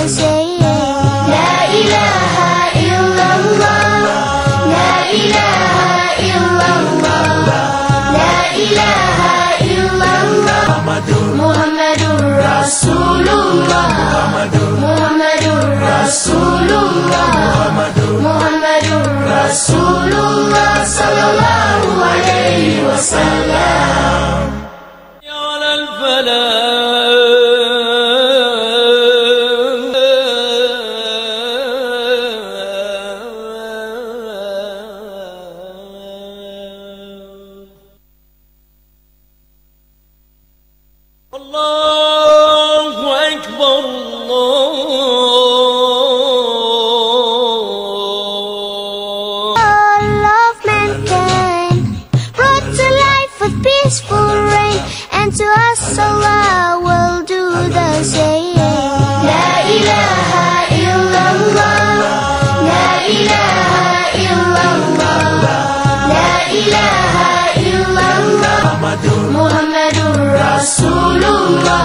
saying La ilaha illallah, La ilaha illallah, La ilaha illallah, Muhammadur Rasulullah, Muhammadur Rasulullah, Muhammadur Rasulullah sallallahu alaihi wasallam. على الفلاح الله أكبر الله. All of mankind brought to life with peaceful reign, and to us Allah will do the same. La ilaha illallah, La ilaha illallah, La ilaha illallah, Muhammadur Rasulullah,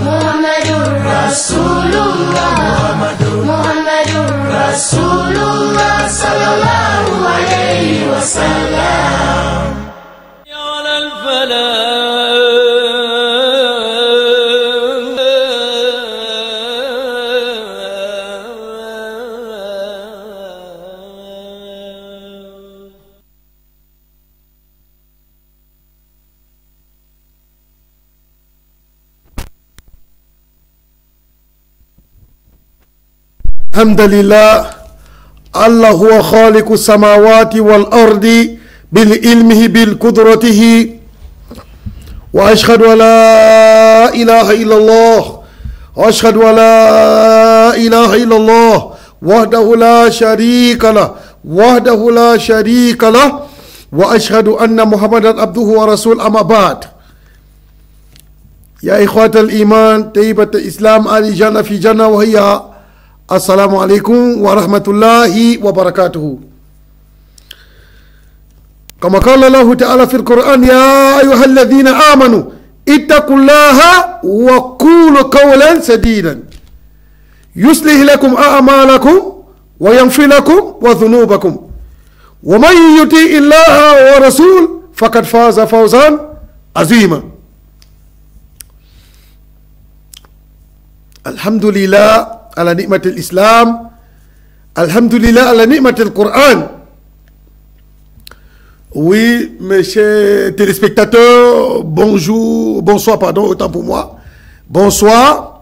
Muhammadur Rasulullah, Muhammadur Rasulullah sallallahu alaihi wasallam. على الفلاح الحمد لله الله هو خالق السماوات والأرض بالعلمه بالقدرته وأشهد أن لا إله إلا الله وأشهد أن لا إله إلا الله وحده لا شريك له وحده لا شريك له وأشهد أن محمدا عبده ورسوله أما بعد يا إخوة الإيمان طيبة الإسلام آل جنة في جنة وهي السلام عليكم ورحمة الله وبركاته. كما قال الله تعالى في القرآن يا أيها الذين آمنوا اتقوا الله وقولوا قولا سديدا يصلح لكم أعمالكم ويغفر لكم وذنوبكم ومن يطع الله ورسوله فقد فاز فوزا عظيما. الحمد لله على نعمة الإسلام، الحمد لله على نعمة القرآن. Oui, mes chers téléspectateurs, bonjour, bonsoir, pardon, autant pour moi. Bonsoir.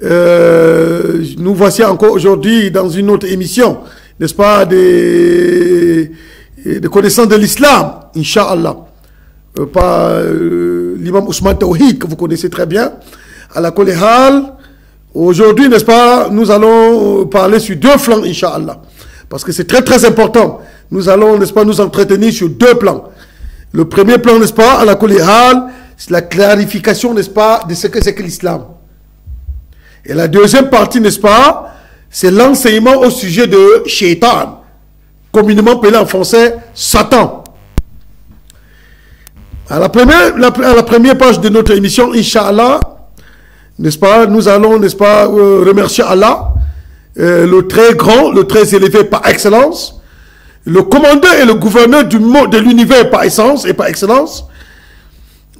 Nous voici encore aujourd'hui dans une autre émission, n'est-ce pas, de connaissance de l'islam, Inch'Allah. Par l'imam Ousmane Tawhid, que vous connaissez très bien, à la Koléhal. Aujourd'hui, n'est-ce pas, nous allons parler sur deux flancs, Inch'Allah. Parce que c'est très très important. Nous allons, n'est-ce pas, nous entretenir sur deux plans. Le premier plan, n'est-ce pas, à la Koléhal, c'est la clarification, n'est-ce pas, de ce que c'est que l'islam. Et la deuxième partie, n'est-ce pas, c'est l'enseignement au sujet de Shaitan, communément appelé en français Satan. À la première page de notre émission, Inch'Allah, n'est-ce pas, nous allons, n'est-ce pas, remercier Allah, le très grand, le très élevé par excellence, le commandeur et le gouverneur du monde, de l'univers par essence et par excellence.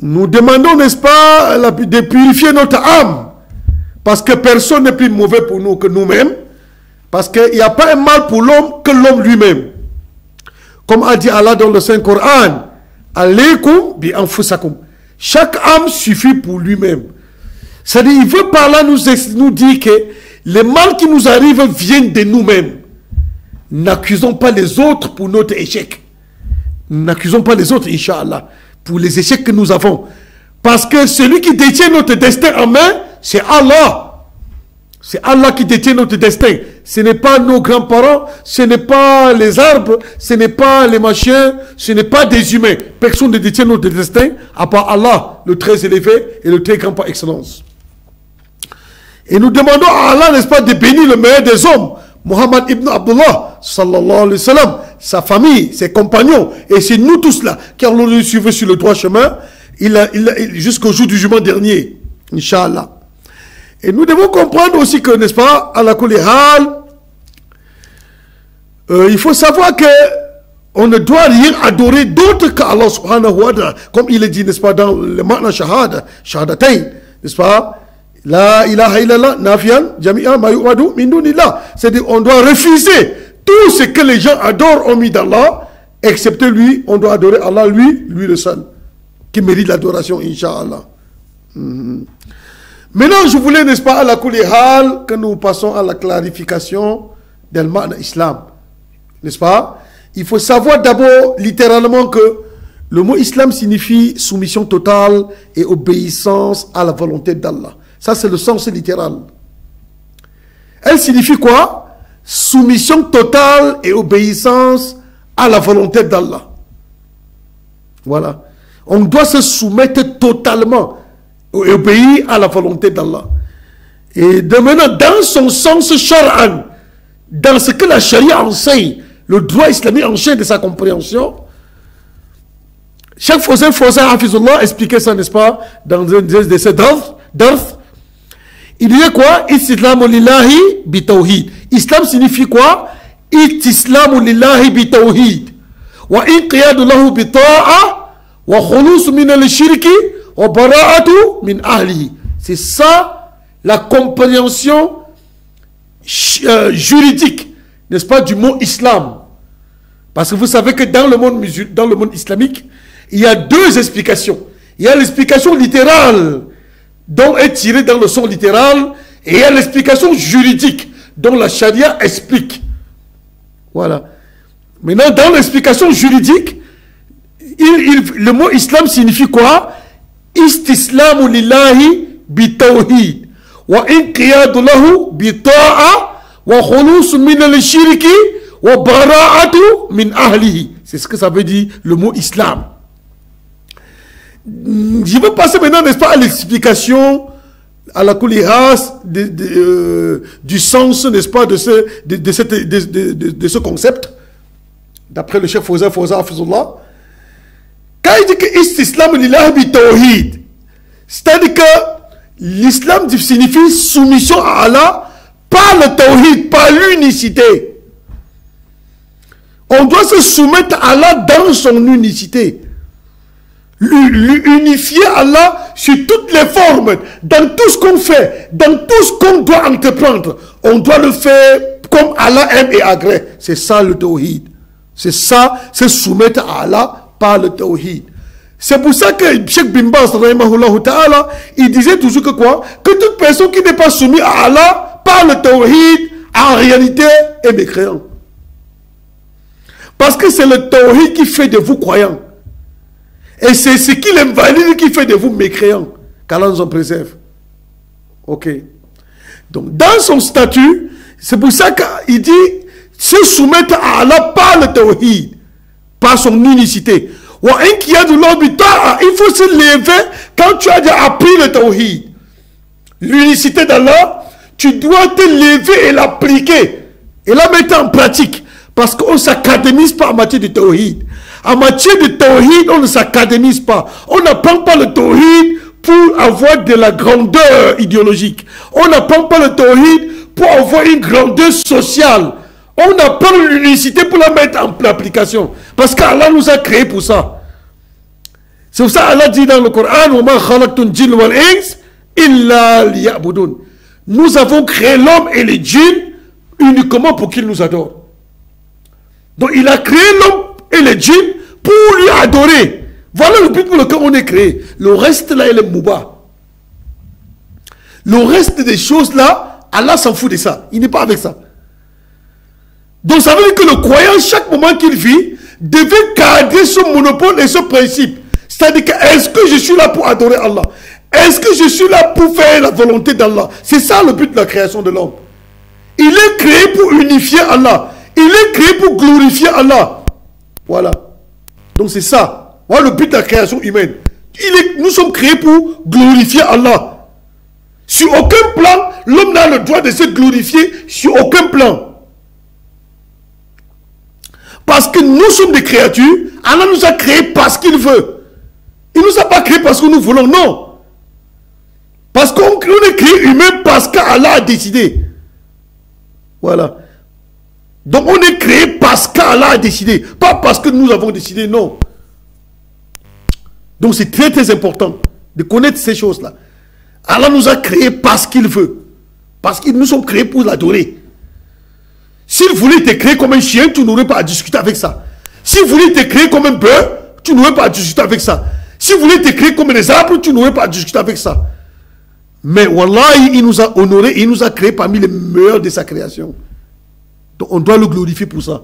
Nous demandons, n'est-ce pas, de purifier notre âme, parce que personne n'est plus mauvais pour nous que nous-mêmes, parce qu'il n'y a pas un mal pour l'homme que l'homme lui-même. Comme a dit Allah dans le Saint-Coran, alaykum bi anfusakum. Chaque âme suffit pour lui-même. C'est-à-dire, il veut par là nous dire que les mal qui nous arrivent viennent de nous-mêmes. N'accusons pas les autres pour notre échec. N'accusons pas les autres, Inch'Allah, pour les échecs que nous avons. Parce que celui qui détient notre destin en main, c'est Allah. C'est Allah qui détient notre destin. Ce n'est pas nos grands-parents, ce n'est pas les arbres, ce n'est pas les machins, ce n'est pas des humains. Personne ne détient notre destin, à part Allah, le très élevé et le très grand par excellence. Et nous demandons à Allah, n'est-ce pas, de bénir le meilleur des hommes, Muhammad ibn Abdullah, sallallahu alayhi wa sallam, sa famille, ses compagnons, et c'est nous tous là, qui allons le suivre sur le droit chemin, jusqu'au jour du jugement dernier, Inch'Allah. Et nous devons comprendre aussi que, n'est-ce pas, à la Kulihal, il faut savoir que on ne doit rien adorer d'autre qu'Allah subhanahu wa ta'ala, comme il est dit, n'est-ce pas, dans le Ma'na Shahada, Shahadatayn, n'est-ce pas, La ilaha illallah, nafian, jami'a ma yu'adu min dunillah. C'est-à-dire, on doit refuser tout ce que les gens adorent au mis d'Allah, excepté lui, on doit adorer Allah, lui le seul, qui mérite l'adoration, Inch'Allah. Maintenant, je voulais, n'est-ce pas, à la Kulihal, que nous passons à la clarification del Ma'na Islam. N'est-ce pas? Il faut savoir d'abord, littéralement, que le mot Islam signifie soumission totale et obéissance à la volonté d'Allah. Ça, c'est le sens littéral. Elle signifie quoi? Soumission totale et obéissance à la volonté d'Allah. Voilà. On doit se soumettre totalement et obéir à la volonté d'Allah. Et de maintenant, dans son sens shar'an, dans ce que la charia enseigne, le droit islamique enseigne de sa compréhension, chaque Fawzan Hafizullah expliquait ça, n'est-ce pas, dans un de ses darth. Il disait quoi? Istislamu lillahi bitawhid. Islam signifie quoi? Istislamu lillahi bitawhid. Wa inqiyadu lahu bita'a wa khulus min al-shirki wa bara'atu min ahlihi. C'est ça la compréhension juridique, n'est-ce pas, du mot islam. Parce que vous savez que dans le monde islamique, il y a deux explications. Il y a l'explication littérale, dont est tiré dans le sens littéral, et il y a l'explication juridique, dont la charia explique. Voilà. Maintenant, dans l'explication juridique, le mot islam signifie quoi? Istislamu lillahi bitawhid wa inqiyadu lahu bita'a wa khulus min al-shirki wa bara'atu min ahlihi. C'est ce que ça veut dire le mot islam. Je vais passer maintenant, n'est-ce pas, à l'explication à la kulihas du sens, n'est-ce pas, de ce concept, d'après le chef Fawzan Hafizullah. Quand il dit que istislam lillahi bi tawhid, c'est-à-dire que l'islam signifie soumission à Allah par le tawhid, par l'unicité. On doit se soumettre à Allah dans son unicité. Unifier Allah sur toutes les formes, dans tout ce qu'on fait, dans tout ce qu'on doit entreprendre. On doit le faire comme Allah aime et agrée. C'est ça le tawhid. C'est ça, se soumettre à Allah par le tawhid. C'est pour ça que Cheikh Bin Baz, ta'ala, il disait toujours que quoi? Que toute personne qui n'est pas soumise à Allah par le tawhid, en réalité, est mécréant. Parce que c'est le tawhid qui fait de vous croyants. Et c'est ce qui l'invalide qui fait de vous mécréants. Qu'Allah nous en préserve. Ok. Donc, dans son statut, c'est pour ça qu'il dit se soumettre à Allah par le tawhid, par son unicité. Il faut se lever quand tu as déjà appris le tawhid. L'unicité d'Allah, tu dois te lever et l'appliquer. Et la mettre en pratique. Parce qu'on ne s'académise pas en matière de tawhid. En matière de tawhid, on ne s'académise pas. On n'apprend pas le tawhid pour avoir de la grandeur idéologique. On n'apprend pas le tawhid pour avoir une grandeur sociale. On apprend l'unicité pour la mettre en application. Parce qu'Allah nous a créés pour ça. C'est pour ça qu'Allah dit dans le Coran, nous avons créé l'homme et les djinns uniquement pour qu'ils nous adorent. Donc il a créé l'homme et les djinns pour lui adorer. Voilà le but pour lequel on est créé. Le reste là, il est mouba. Le reste des choses là, Allah s'en fout de ça. Il n'est pas avec ça. Donc ça veut dire que le croyant, chaque moment qu'il vit, devait garder ce monopole et ce principe. C'est-à-dire que est-ce que je suis là pour adorer Allah? Est-ce que je suis là pour faire la volonté d'Allah? C'est ça le but de la création de l'homme. Il est créé pour unifier Allah. Il est créé pour glorifier Allah. Voilà. Donc c'est ça. Voilà le but de la création humaine. Nous sommes créés pour glorifier Allah. Sur aucun plan, l'homme n'a le droit de se glorifier sur aucun plan. Parce que nous sommes des créatures, Allah nous a créés parce qu'il veut. Il ne nous a pas créés parce que nous voulons, non. Parce qu'on est créé humain parce qu'Allah a décidé. Voilà. Donc on est créé parce qu'Allah a décidé. Pas parce que nous avons décidé, non. Donc c'est très très important de connaître ces choses-là. Allah nous a créés parce qu'il veut. Parce qu'ils nous sont créés pour l'adorer. S'il voulait te créer comme un chien, tu n'aurais pas à discuter avec ça. S'il voulait te créer comme un bœuf, tu n'aurais pas à discuter avec ça. S'il voulait te créer comme des arbres, tu n'aurais pas à discuter avec ça. Mais Wallah, il nous a honorés, il nous a créés parmi les meilleurs de sa création. Donc on doit le glorifier pour ça.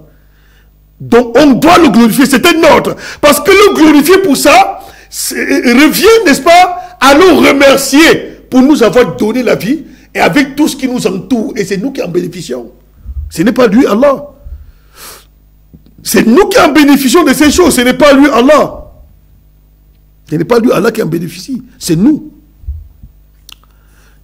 Donc on doit le glorifier, c'est un ordre. Parce que le glorifier pour ça, revient, n'est-ce pas, à nous remercier pour nous avoir donné la vie et avec tout ce qui nous entoure. Et c'est nous qui en bénéficions. Ce n'est pas lui, Allah. C'est nous qui en bénéficions de ces choses. Ce n'est pas lui, Allah. Ce n'est pas lui, Allah, qui en bénéficie. C'est nous.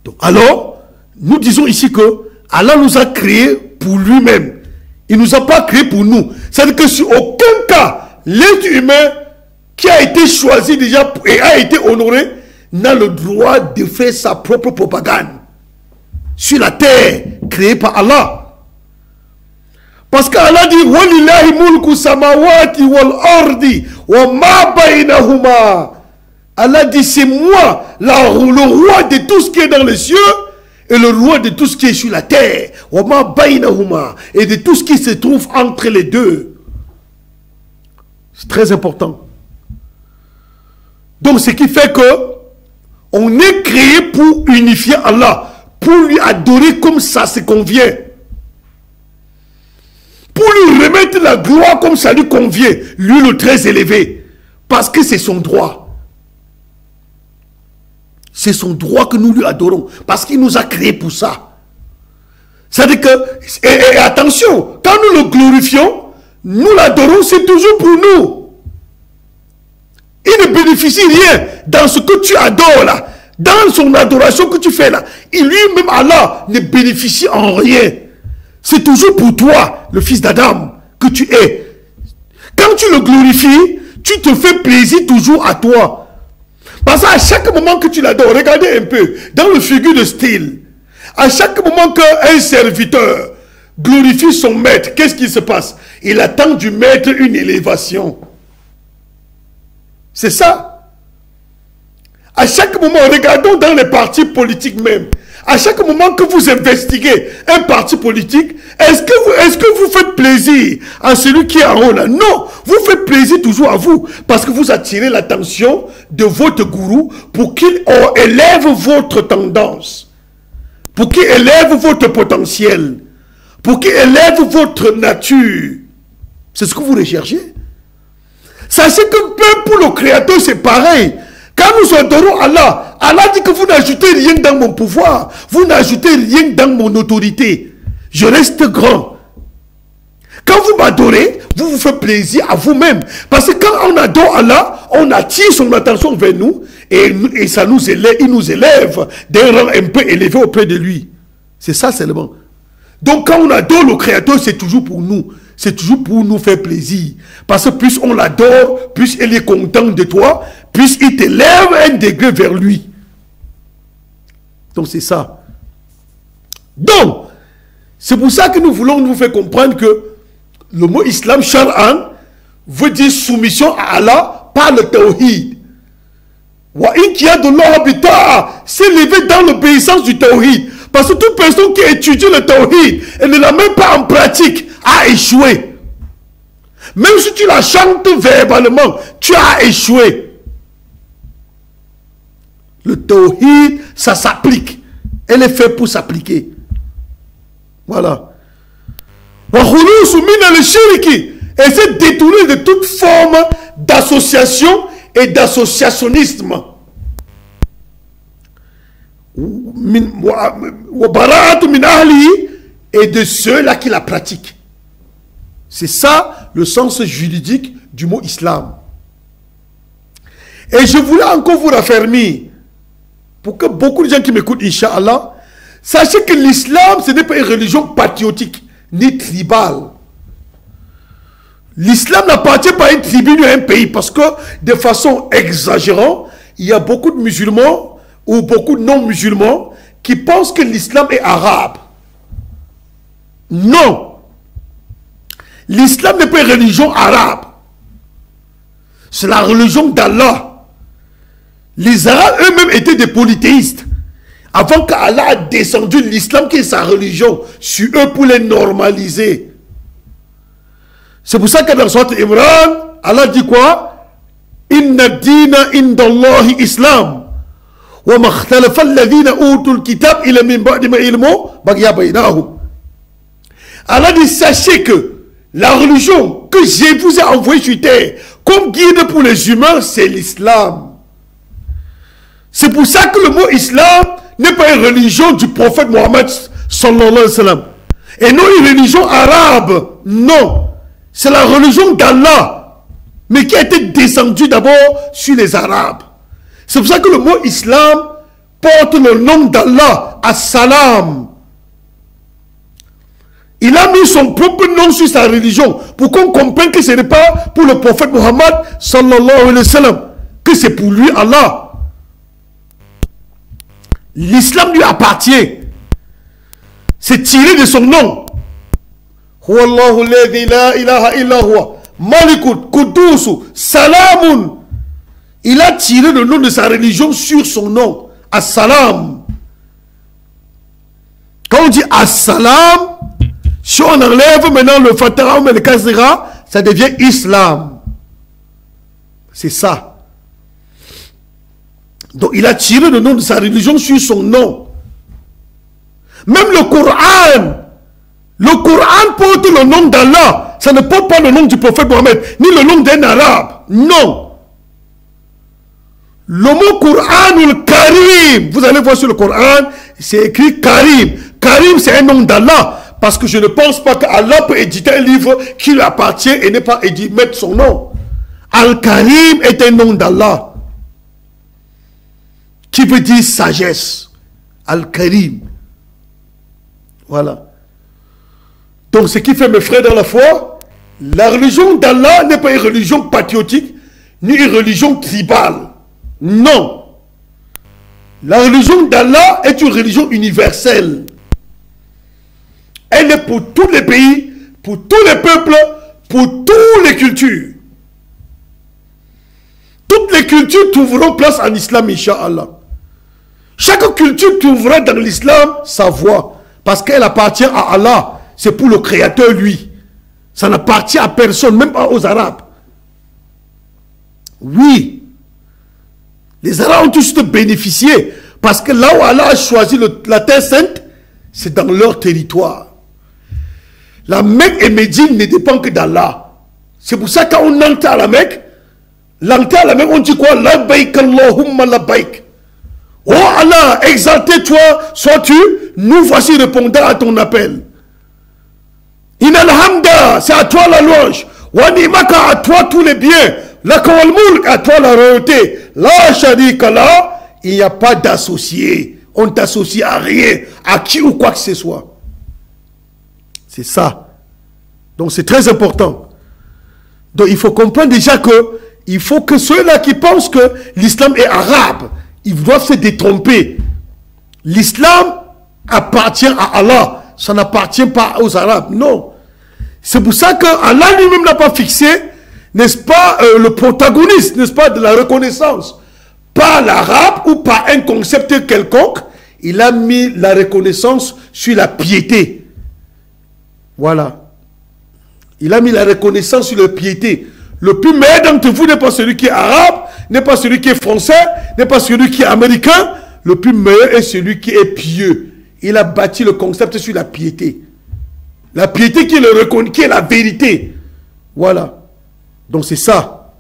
Donc, alors, nous disons ici que Allah nous a créés pour lui-même. Il ne nous a pas créés pour nous. C'est-à-dire que sur aucun cas, l'être humain qui a été choisi déjà et a été honoré n'a le droit de faire sa propre propagande sur la terre créée par Allah. Parce qu'Allah dit Walillahi mulku samawati wal ardi wa ma bainahuma. Allah dit c'est moi le roi de tout ce qui est dans les cieux et le roi de tout ce qui est sur la terre. Wa ma bainahuma, et de tout ce qui se trouve entre les deux. C'est très important. Donc ce qui fait que on est créé pour unifier Allah, pour lui adorer comme ça se convient. Pour lui remettre la gloire comme ça lui convient, lui le très élevé. Parce que c'est son droit. C'est son droit que nous lui adorons. Parce qu'il nous a créés pour ça. C'est-à-dire que, et attention, quand nous le glorifions, nous l'adorons, c'est toujours pour nous. Il ne bénéficie rien dans ce que tu adores là. Dans son adoration que tu fais là. Et lui-même, Allah, ne bénéficie en rien. C'est toujours pour toi, le fils d'Adam, que tu es. Quand tu le glorifies, tu te fais plaisir toujours à toi. Parce qu'à chaque moment que tu l'adores, regardez un peu, dans le figure de style, à chaque moment qu'un serviteur glorifie son maître, qu'est-ce qui se passe? Il attend du maître une élévation. C'est ça. À chaque moment, regardons dans les partis politiques même. À chaque moment que vous investiguez un parti politique, est-ce que vous faites plaisir à celui qui est en haut là? Non, vous faites plaisir toujours à vous. Parce que vous attirez l'attention de votre gourou pour qu'il élève votre tendance. Pour qu'il élève votre potentiel. Pour qu'il élève votre nature. C'est ce que vous recherchez. Sachez que même pour le Créateur, c'est pareil. Quand nous adorons Allah, Allah dit que vous n'ajoutez rien dans mon pouvoir. Vous n'ajoutez rien dans mon autorité. Je reste grand. Quand vous m'adorez, vous vous faites plaisir à vous-même. Parce que quand on adore Allah, on attire son attention vers nous et ça nous élève, il nous élève d'un rang un peu élevé auprès de lui. C'est ça seulement. Donc quand on adore le Créateur, c'est toujours pour nous. C'est toujours pour nous faire plaisir. Parce que plus on l'adore, plus il est content de toi, plus il t'élève un degré vers lui. Donc c'est ça. Donc, c'est pour ça que nous voulons nous faire comprendre que le mot islam, shar'an, veut dire soumission à Allah par le tawhid. Wa in kiya de l'habita, s'élever dans l'obéissance du tawhid. Parce que toute personne qui étudie le tawhid et ne la met pas en pratique a échoué. Même si tu la chantes verbalement, tu as échoué. Le tawhid, ça s'applique. Elle est faite pour s'appliquer. Voilà. Et c'est détourné de toute forme d'association et d'associationnisme. Et de ceux-là qui la pratiquent. C'est ça le sens juridique du mot islam. Et je voulais encore vous raffermir, pour que beaucoup de gens qui m'écoutent, Inch'Allah, sachez que l'islam, ce n'est pas une religion patriotique, ni tribale. L'islam n'appartient pas à une tribu ni à un pays, parce que de façon exagérante, il y a beaucoup de musulmans, ou beaucoup de non-musulmans qui pensent que l'islam est arabe. Non. L'islam n'est pas une religion arabe. C'est la religion d'Allah. Les Arabes eux-mêmes étaient des polythéistes. Avant qu'Allah a descendu l'islam qui est sa religion sur eux pour les normaliser. C'est pour ça que dans Sourate Imran, Allah dit quoi? Inna dina indallahi islam. Wa ma ikhtalafa alladhina utul kitab illa min ba'di ma ilmu bagya bainahum. Allah dit, sachez que la religion que je vous ai envoyée sur terre comme guide pour les humains, c'est l'islam. C'est pour ça que le mot islam n'est pas une religion du prophète Mohammed sallallahu alayhi wa sallam. Et non une religion arabe. Non. C'est la religion d'Allah. Mais qui a été descendue d'abord sur les Arabes. C'est pour ça que le mot islam porte le nom d'Allah, as-salam. Il a mis son propre nom sur sa religion pour qu'on comprenne que ce n'est pas pour le prophète Mohammed sallallahu alayhi wa sallam, que c'est pour lui Allah. L'islam lui appartient. C'est tiré de son nom. Huwallahu alladhi la ilaha illa huwa Malikut Qudusu Salamun. Il a tiré le nom de sa religion sur son nom. As-salam. Quand on dit as-salam, si on enlève maintenant le fatara ou le kasira, ça devient islam. C'est ça. Donc il a tiré le nom de sa religion sur son nom. Même le Coran porte le nom d'Allah. Ça ne porte pas le nom du prophète Mohammed, ni le nom d'un arabe. Non. Le mot Coran ou le Karim, vous allez voir sur le Coran, c'est écrit Karim. Karim, c'est un nom d'Allah. Parce que je ne pense pas qu'Allah peut éditer un livre qui lui appartient et ne pas mettre son nom. Al-Karim est un nom d'Allah qui veut dire sagesse. Al-Karim. Voilà. Donc ce qui fait mes frères dans la foi, la religion d'Allah n'est pas une religion patriotique, ni une religion tribale. Non. La religion d'Allah est une religion universelle. Elle est pour tous les pays, pour tous les peuples, pour toutes les cultures. Toutes les cultures trouveront place en islam, Inch'Allah. Chaque culture trouvera dans l'islam sa voie, parce qu'elle appartient à Allah. C'est pour le Créateur, lui. Ça n'appartient à personne, même pas aux Arabes. Oui. Les Arabes ont tous bénéficié, parce que là où Allah a choisi la terre sainte, c'est dans leur territoire. La Mecque et Médine ne dépendent que d'Allah. C'est pour ça que quand on entre à la Mecque, on dit quoi? Labbaik Allahumma labbaik. Oh Allah, exalté-toi, sois-tu, nous voici répondant à ton appel. Inal hamda, c'est à toi la louange. Wa ni'maka, à toi tous les biens. Laka wal mulk, à toi la royauté. La sharika la, il n'y a pas d'associé. On ne t'associe à rien, à qui ou quoi que ce soit. C'est ça. Donc c'est très important. Donc il faut comprendre déjà que il faut que ceux-là qui pensent que l'islam est arabe, ils doivent se détromper. L'islam appartient à Allah. Ça n'appartient pas aux Arabes. Non. C'est pour ça qu'Allah lui-même n'a pas fixé, n'est-ce pas, le protagoniste, n'est-ce pas, de la reconnaissance. Pas l'arabe ou pas un concept quelconque. Il a mis la reconnaissance sur la piété. Voilà. Il a mis la reconnaissance sur la piété. Le plus meilleur d'entre vous n'est pas celui qui est arabe, n'est pas celui qui est français, n'est pas celui qui est américain. Le plus meilleur est celui qui est pieux. Il a bâti le concept sur la piété. La piété qui est la vérité. Voilà. Donc c'est ça.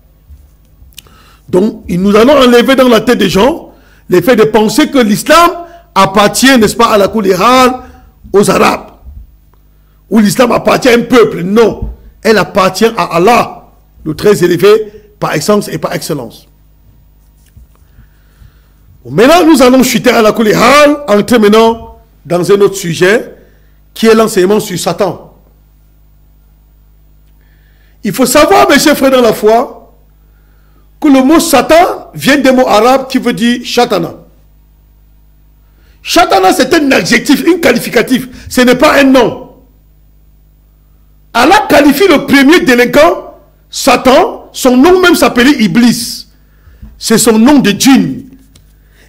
Donc nous allons enlever dans la tête des gens le fait de penser que l'islam appartient, n'est-ce pas, à la Kouliral, aux Arabes. Ou l'islam appartient à un peuple. Non. Elle appartient à Allah, le très élevé par essence et par excellence. Maintenant, nous allons chuter à la Kouliral, entrer maintenant dans un autre sujet, qui est l'enseignement sur Satan. Il faut savoir, mes chers frères dans la foi, que le mot Satan vient des mots arabes qui veut dire Shatana. Shatana, c'est un adjectif, un qualificatif. Ce n'est pas un nom. Allah qualifie le premier délinquant, Satan. Son nom même s'appelait Iblis. C'est son nom de djinn.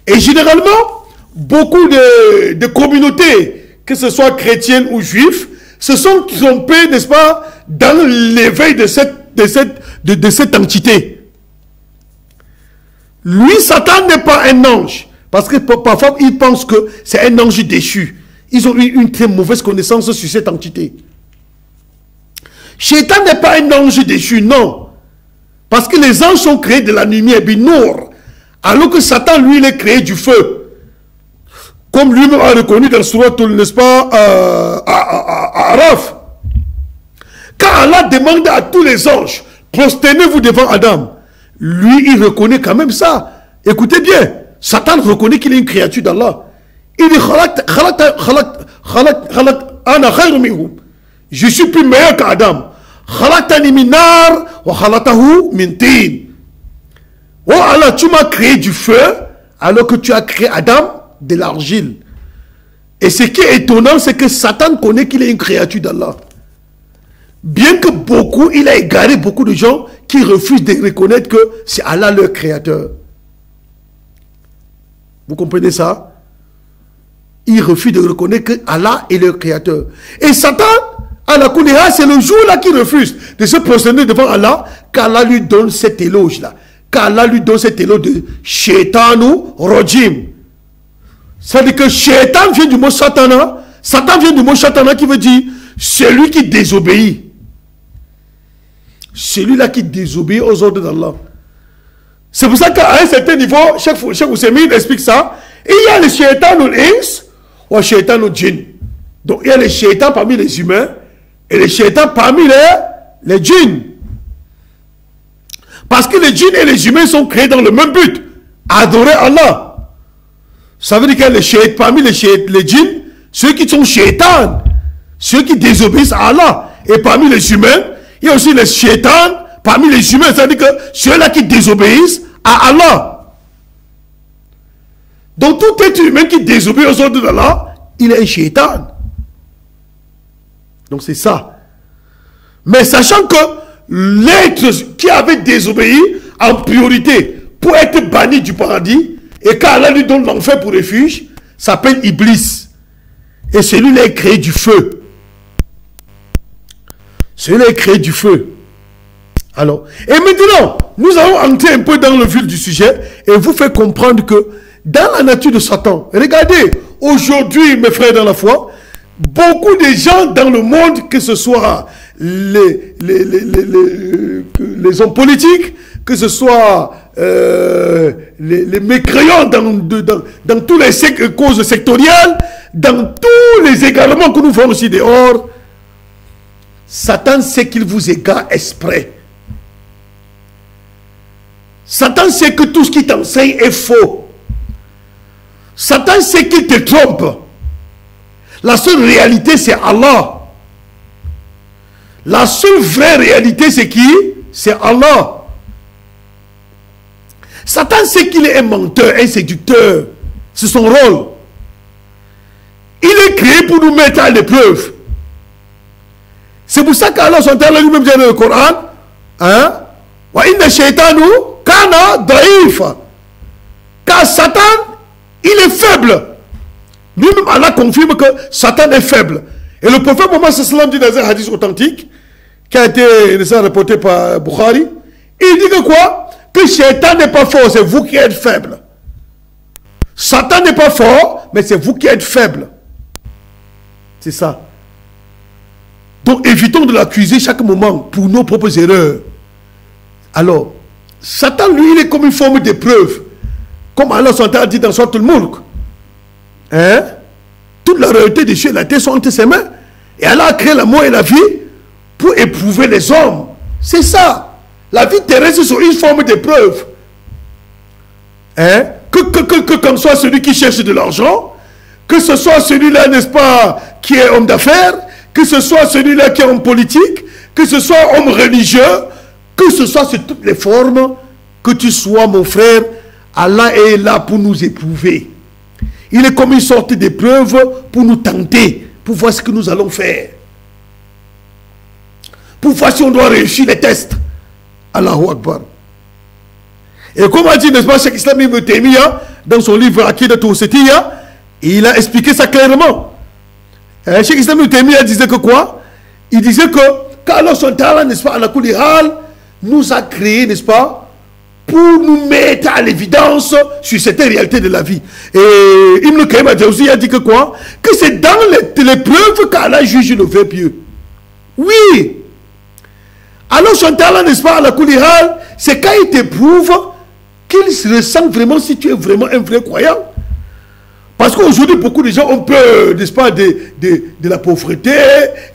Et généralement, beaucoup de communautés, que ce soit chrétiennes ou juifs, se sont trompés, n'est-ce pas, dans l'éveil de cette entité. Lui, Satan n'est pas un ange. Parce que parfois, ils pensent que c'est un ange déchu. Ils ont eu une très mauvaise connaissance sur cette entité. Shaitan n'est pas un ange déchu, non. Parce que les anges sont créés de la lumière, binour. Alors que Satan, lui, il est créé du feu. Comme lui-même a reconnu dans le surat, n'est-ce pas, Araf. Quand Allah demande à tous les anges, prosternez-vous devant Adam. Lui, il reconnaît quand même ça. Écoutez bien. Satan reconnaît qu'il est une créature d'Allah. Il dit je suis plus meilleur qu'Adam. Oh Allah, tu m'as créé du feu alors que tu as créé Adam de l'argile. Et ce qui est étonnant, c'est que Satan connaît qu'il est une créature d'Allah. Bien que beaucoup, il a égaré beaucoup de gens qui refusent de reconnaître que c'est Allah leur créateur. Vous comprenez ça? Ils refusent de reconnaître que Allah est leur créateur. Et Satan, c'est le jour-là qu'il refuse de se prosterner devant Allah, qu'Allah lui donne cet éloge-là. Qu'Allah lui donne cet éloge de Shaitanu Rajim. C'est-à-dire que Shaitan vient du mot Satana. Satan vient du mot Satana qui veut dire celui qui désobéit. Celui-là qui désobéit aux ordres d'Allah. C'est pour ça qu'à un certain niveau, Cheikh Oussemin explique ça. Et il y a les shaitans ou ins ou les shaitans ou djinn. Donc il y a les shaitans parmi les humains et les shaitans parmi les djinns. Parce que les djinns et les humains sont créés dans le même but, adorer Allah. Ça veut dire que parmi les djinns, ceux qui sont shaitans, ceux qui désobéissent à Allah. Et parmi les humains, il y a aussi les shaitans. Parmi les humains, c'est-à-dire que ceux-là qui désobéissent à Allah. Donc tout être humain qui désobéit aux ordres d'Allah, il est un shaitan. Donc c'est ça. Mais sachant que l'être qui avait désobéi en priorité pour être banni du paradis, et quand Allah lui donne l'enfer pour refuge, s'appelle Iblis. Et celui-là est créé du feu. Celui-là est créé du feu. Alors, et maintenant, nous allons entrer un peu dans le vif du sujet et vous faire comprendre que dans la nature de Satan, regardez, aujourd'hui, mes frères dans la foi, beaucoup de gens dans le monde, que ce soit les hommes politiques, que ce soit les mécréants dans tous les causes sectorielles, dans tous les égarements que nous voyons aussi dehors, Satan sait qu'il vous égare exprès. Satan sait que tout ce qui t'enseigne est faux. Satan sait qu'il te trompe. La seule réalité, c'est Allah. La seule vraie réalité, c'est qui? C'est Allah. Satan sait qu'il est un menteur, un séducteur. C'est son rôle. Il est créé pour nous mettre à l'épreuve. C'est pour ça qu'Allah lui-même dit dans le Coran, hein? Wa inna shaytanu kana da'ifa. Car Satan, il est faible. Lui-même, Allah confirme que Satan est faible. Et le prophète Mohammed sallam dit dans un hadith authentique, qui a été rapporté par Bukhari, il dit que quoi? Que Shaitan n'est pas fort, c'est vous qui êtes faible. Satan n'est pas fort, mais c'est vous qui êtes faible. C'est ça. Donc évitons de l'accuser chaque moment pour nos propres erreurs. Alors, Satan, lui, il est comme une forme d'épreuve. Comme Allah a dit dans Surat Al-Mulk. Hein? Toute la réalité des cieux et de la terre sont entre ses mains. Et Allah a créé la mort et la vie pour éprouver les hommes. C'est ça. La vie terrestre, c'est une forme d'épreuve. Hein? Que comme soit celui qui cherche de l'argent, que ce soit celui-là, n'est-ce pas, qui est homme d'affaires, que ce soit celui-là qui est homme politique, que ce soit homme religieux, que ce soit sur toutes les formes, que tu sois mon frère, Allah est là pour nous éprouver. Il est comme une sorte d'épreuve pour nous tenter, pour voir ce que nous allons faire. Pour voir si on doit réussir les tests. Allahu Akbar. Et comme a dit, n'est-ce pas, Cheikh Islam Ibn Taymiyyah, dans son livre Aqidat al-Wasitiyya, il a expliqué ça clairement. Cheikh Islam Ibn Taymiyyah disait que quoi? Il disait que quand Allah SWT, n'est-ce pas, ala kulli hal, nous a créé, n'est-ce pas, pour nous mettre à l'évidence sur cette réalité de la vie. Et Ibn Qayyim al-Jawziyya a dit que quoi? Que c'est dans l'épreuve qu'Allah juge le vrai pieux. Oui. Alors Allah, n'est-ce pas, ala kulli hal, c'est quand il t'éprouve qu'il se ressent vraiment si tu es vraiment un vrai croyant. Parce qu'aujourd'hui, beaucoup de gens ont peur, n'est-ce pas, de la pauvreté,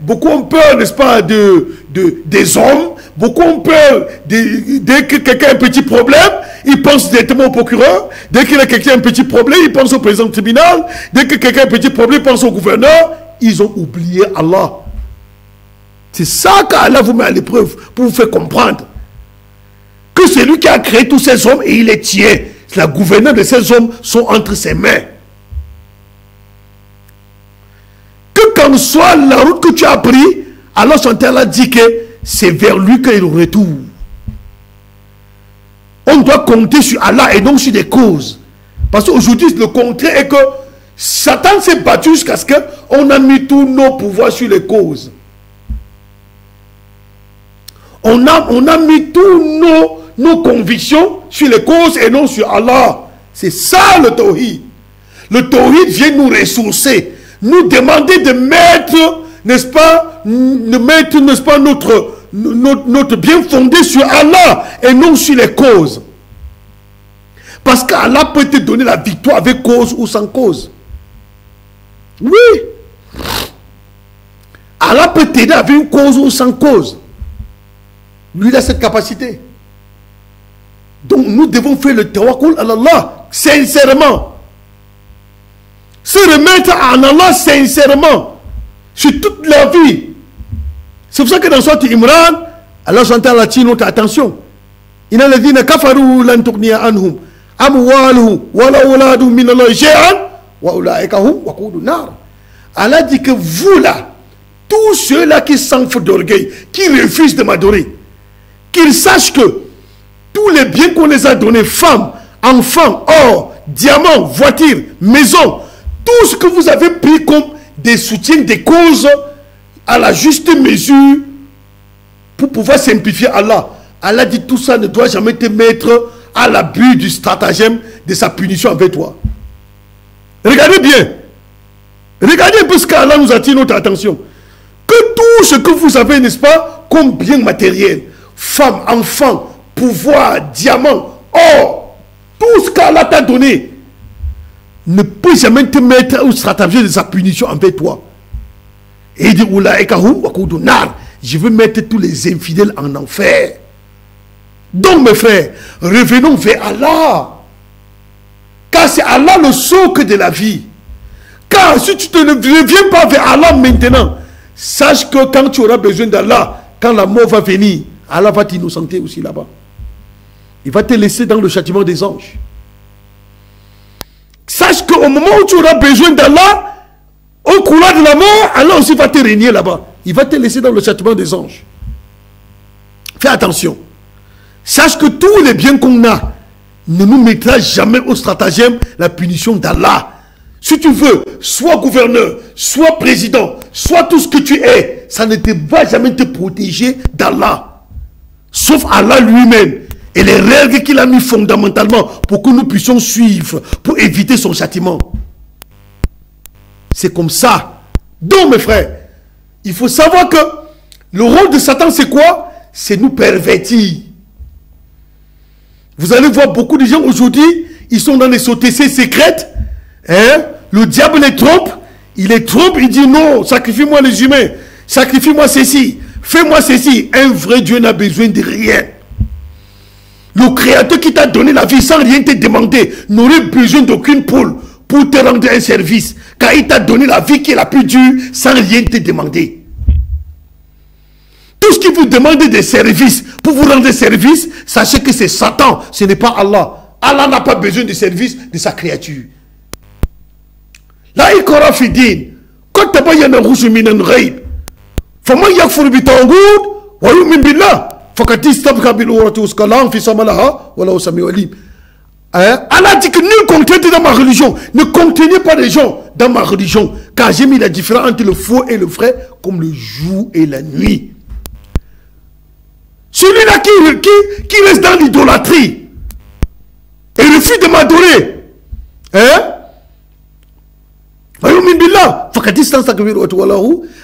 beaucoup ont peur, n'est-ce pas, des hommes, beaucoup ont peur, dès que quelqu'un a un petit problème, ils pensent directement au procureur, dès qu'il a quelqu'un un petit problème, ils pensent au président du tribunal, dès que quelqu'un a un petit problème, ils pensent au gouverneur, ils ont oublié Allah. C'est ça qu'Allah vous met à l'épreuve, pour vous faire comprendre que c'est lui qui a créé tous ces hommes et il les tient. La gouvernance de ces hommes sont entre ses mains. Qu'en soit la route que tu as pris, alors son a dit que c'est vers lui qu'il retourne. On doit compter sur Allah et non sur des causes. Parce qu'aujourd'hui, le contraire est que Satan s'est battu jusqu'à ce qu'on a mis tous nos pouvoirs sur les causes. On a mis tous nos convictions sur les causes et non sur Allah. C'est ça le tawhid. Le tawhid vient nous ressourcer. Nous demander de mettre, n'est-ce pas, notre bien fondé sur Allah et non sur les causes. Parce qu'Allah peut te donner la victoire avec cause ou sans cause. Oui. Allah peut t'aider avec une cause ou sans cause. Lui, il a cette capacité. Donc, nous devons faire le tawakkul à Allah, sincèrement. Se remettre en Allah sincèrement sur toute la vie. C'est pour ça que dans Sourate Imran, Allah s'entend là-dessus notre attention. Inna alladhina kafaru lan tughniya anhum amwaluhum wala auladuhum min Allahi shay'an wa ulaika hum waqudun nar. Allah dit que vous là, tous ceux-là qui s'enflent d'orgueil, qui refusent de m'adorer, qu'ils sachent que tous les biens qu'on les a donnés, femmes, enfants, or, diamants, voitures, maisons, tout ce que vous avez pris comme des soutiens, des causes à la juste mesure pour pouvoir simplifier Allah. Allah dit tout ça ne doit jamais te mettre à l'abus du stratagème de sa punition avec toi. Regardez bien. Regardez un peu ce qu'Allah nous attire notre attention. Que tout ce que vous avez, n'est-ce pas, comme bien matériel, femmes, enfants, pouvoir, diamants, or, tout ce qu'Allah t'a donné, ne peut jamais te mettre au stratagème de sa punition envers toi. Et il dit, je veux mettre tous les infidèles en enfer. Donc mes frères, revenons vers Allah. Car c'est Allah le socle de la vie. Car si tu ne reviens pas vers Allah maintenant, sache que quand tu auras besoin d'Allah, quand la mort va venir, Allah va t'innocenter aussi là-bas. Il va te laisser dans le châtiment des anges. Sache qu'au moment où tu auras besoin d'Allah, au couloir de la mort, Allah aussi va te régner là-bas. Il va te laisser dans le châtiment des anges. Fais attention. Sache que tous les biens qu'on a ne nous mettra jamais au stratagème la punition d'Allah. Si tu veux, sois gouverneur, sois président, sois tout ce que tu es, ça ne te va jamais te protéger d'Allah. Sauf Allah lui-même. Et les règles qu'il a mis fondamentalement pour que nous puissions suivre, pour éviter son châtiment. C'est comme ça. Donc mes frères, il faut savoir que le rôle de Satan c'est quoi? C'est nous pervertir. Vous allez voir beaucoup de gens aujourd'hui, ils sont dans les sottises secrètes. Hein? Le diable les trompe. Il les trompe, il dit non, sacrifie-moi les humains. Sacrifie-moi ceci. Fais-moi ceci. Un vrai Dieu n'a besoin de rien. Le Créateur qui t'a donné la vie sans rien te demander n'aurait besoin d'aucune poule pour te rendre un service. Car il t'a donné la vie qui est la plus dure sans rien te demander. Tout ce qui vous demande des services pour vous rendre service, sachez que c'est Satan, ce n'est pas Allah. Allah n'a pas besoin de service de sa créature. La ikra fi din. Quand tabayyana rushdu min al-ghayb. Faman yakfur bi taghut wa yu'min billah. Faqad istabqa bil urwati wuthqa la infisama laha wa lahu sami'un alim. Allah dit que nul contrainte dans ma religion. Ne contraignez pas les gens dans ma religion. Car j'ai mis la différence entre le faux et le vrai comme le jour et la nuit. Celui-là qui reste dans l'idolâtrie et refuse de m'adorer.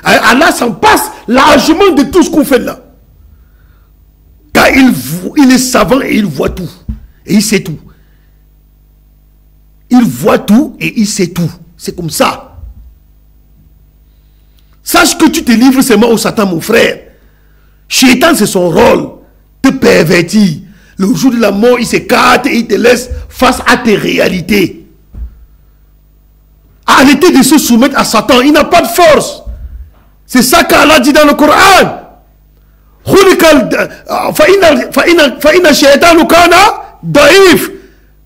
Allah s'en passe largement de tout ce qu'on fait là. Car il est savant et il voit tout. Et il sait tout. Il voit tout et il sait tout. C'est comme ça. Sache que tu te livres seulement au Satan, mon frère. Shaitan, c'est son rôle. Te pervertir. Le jour de la mort, il s'écarte et il te laisse face à tes réalités. Arrêtez de se soumettre à Satan. Il n'a pas de force. C'est ça qu'Allah dit dans le Coran.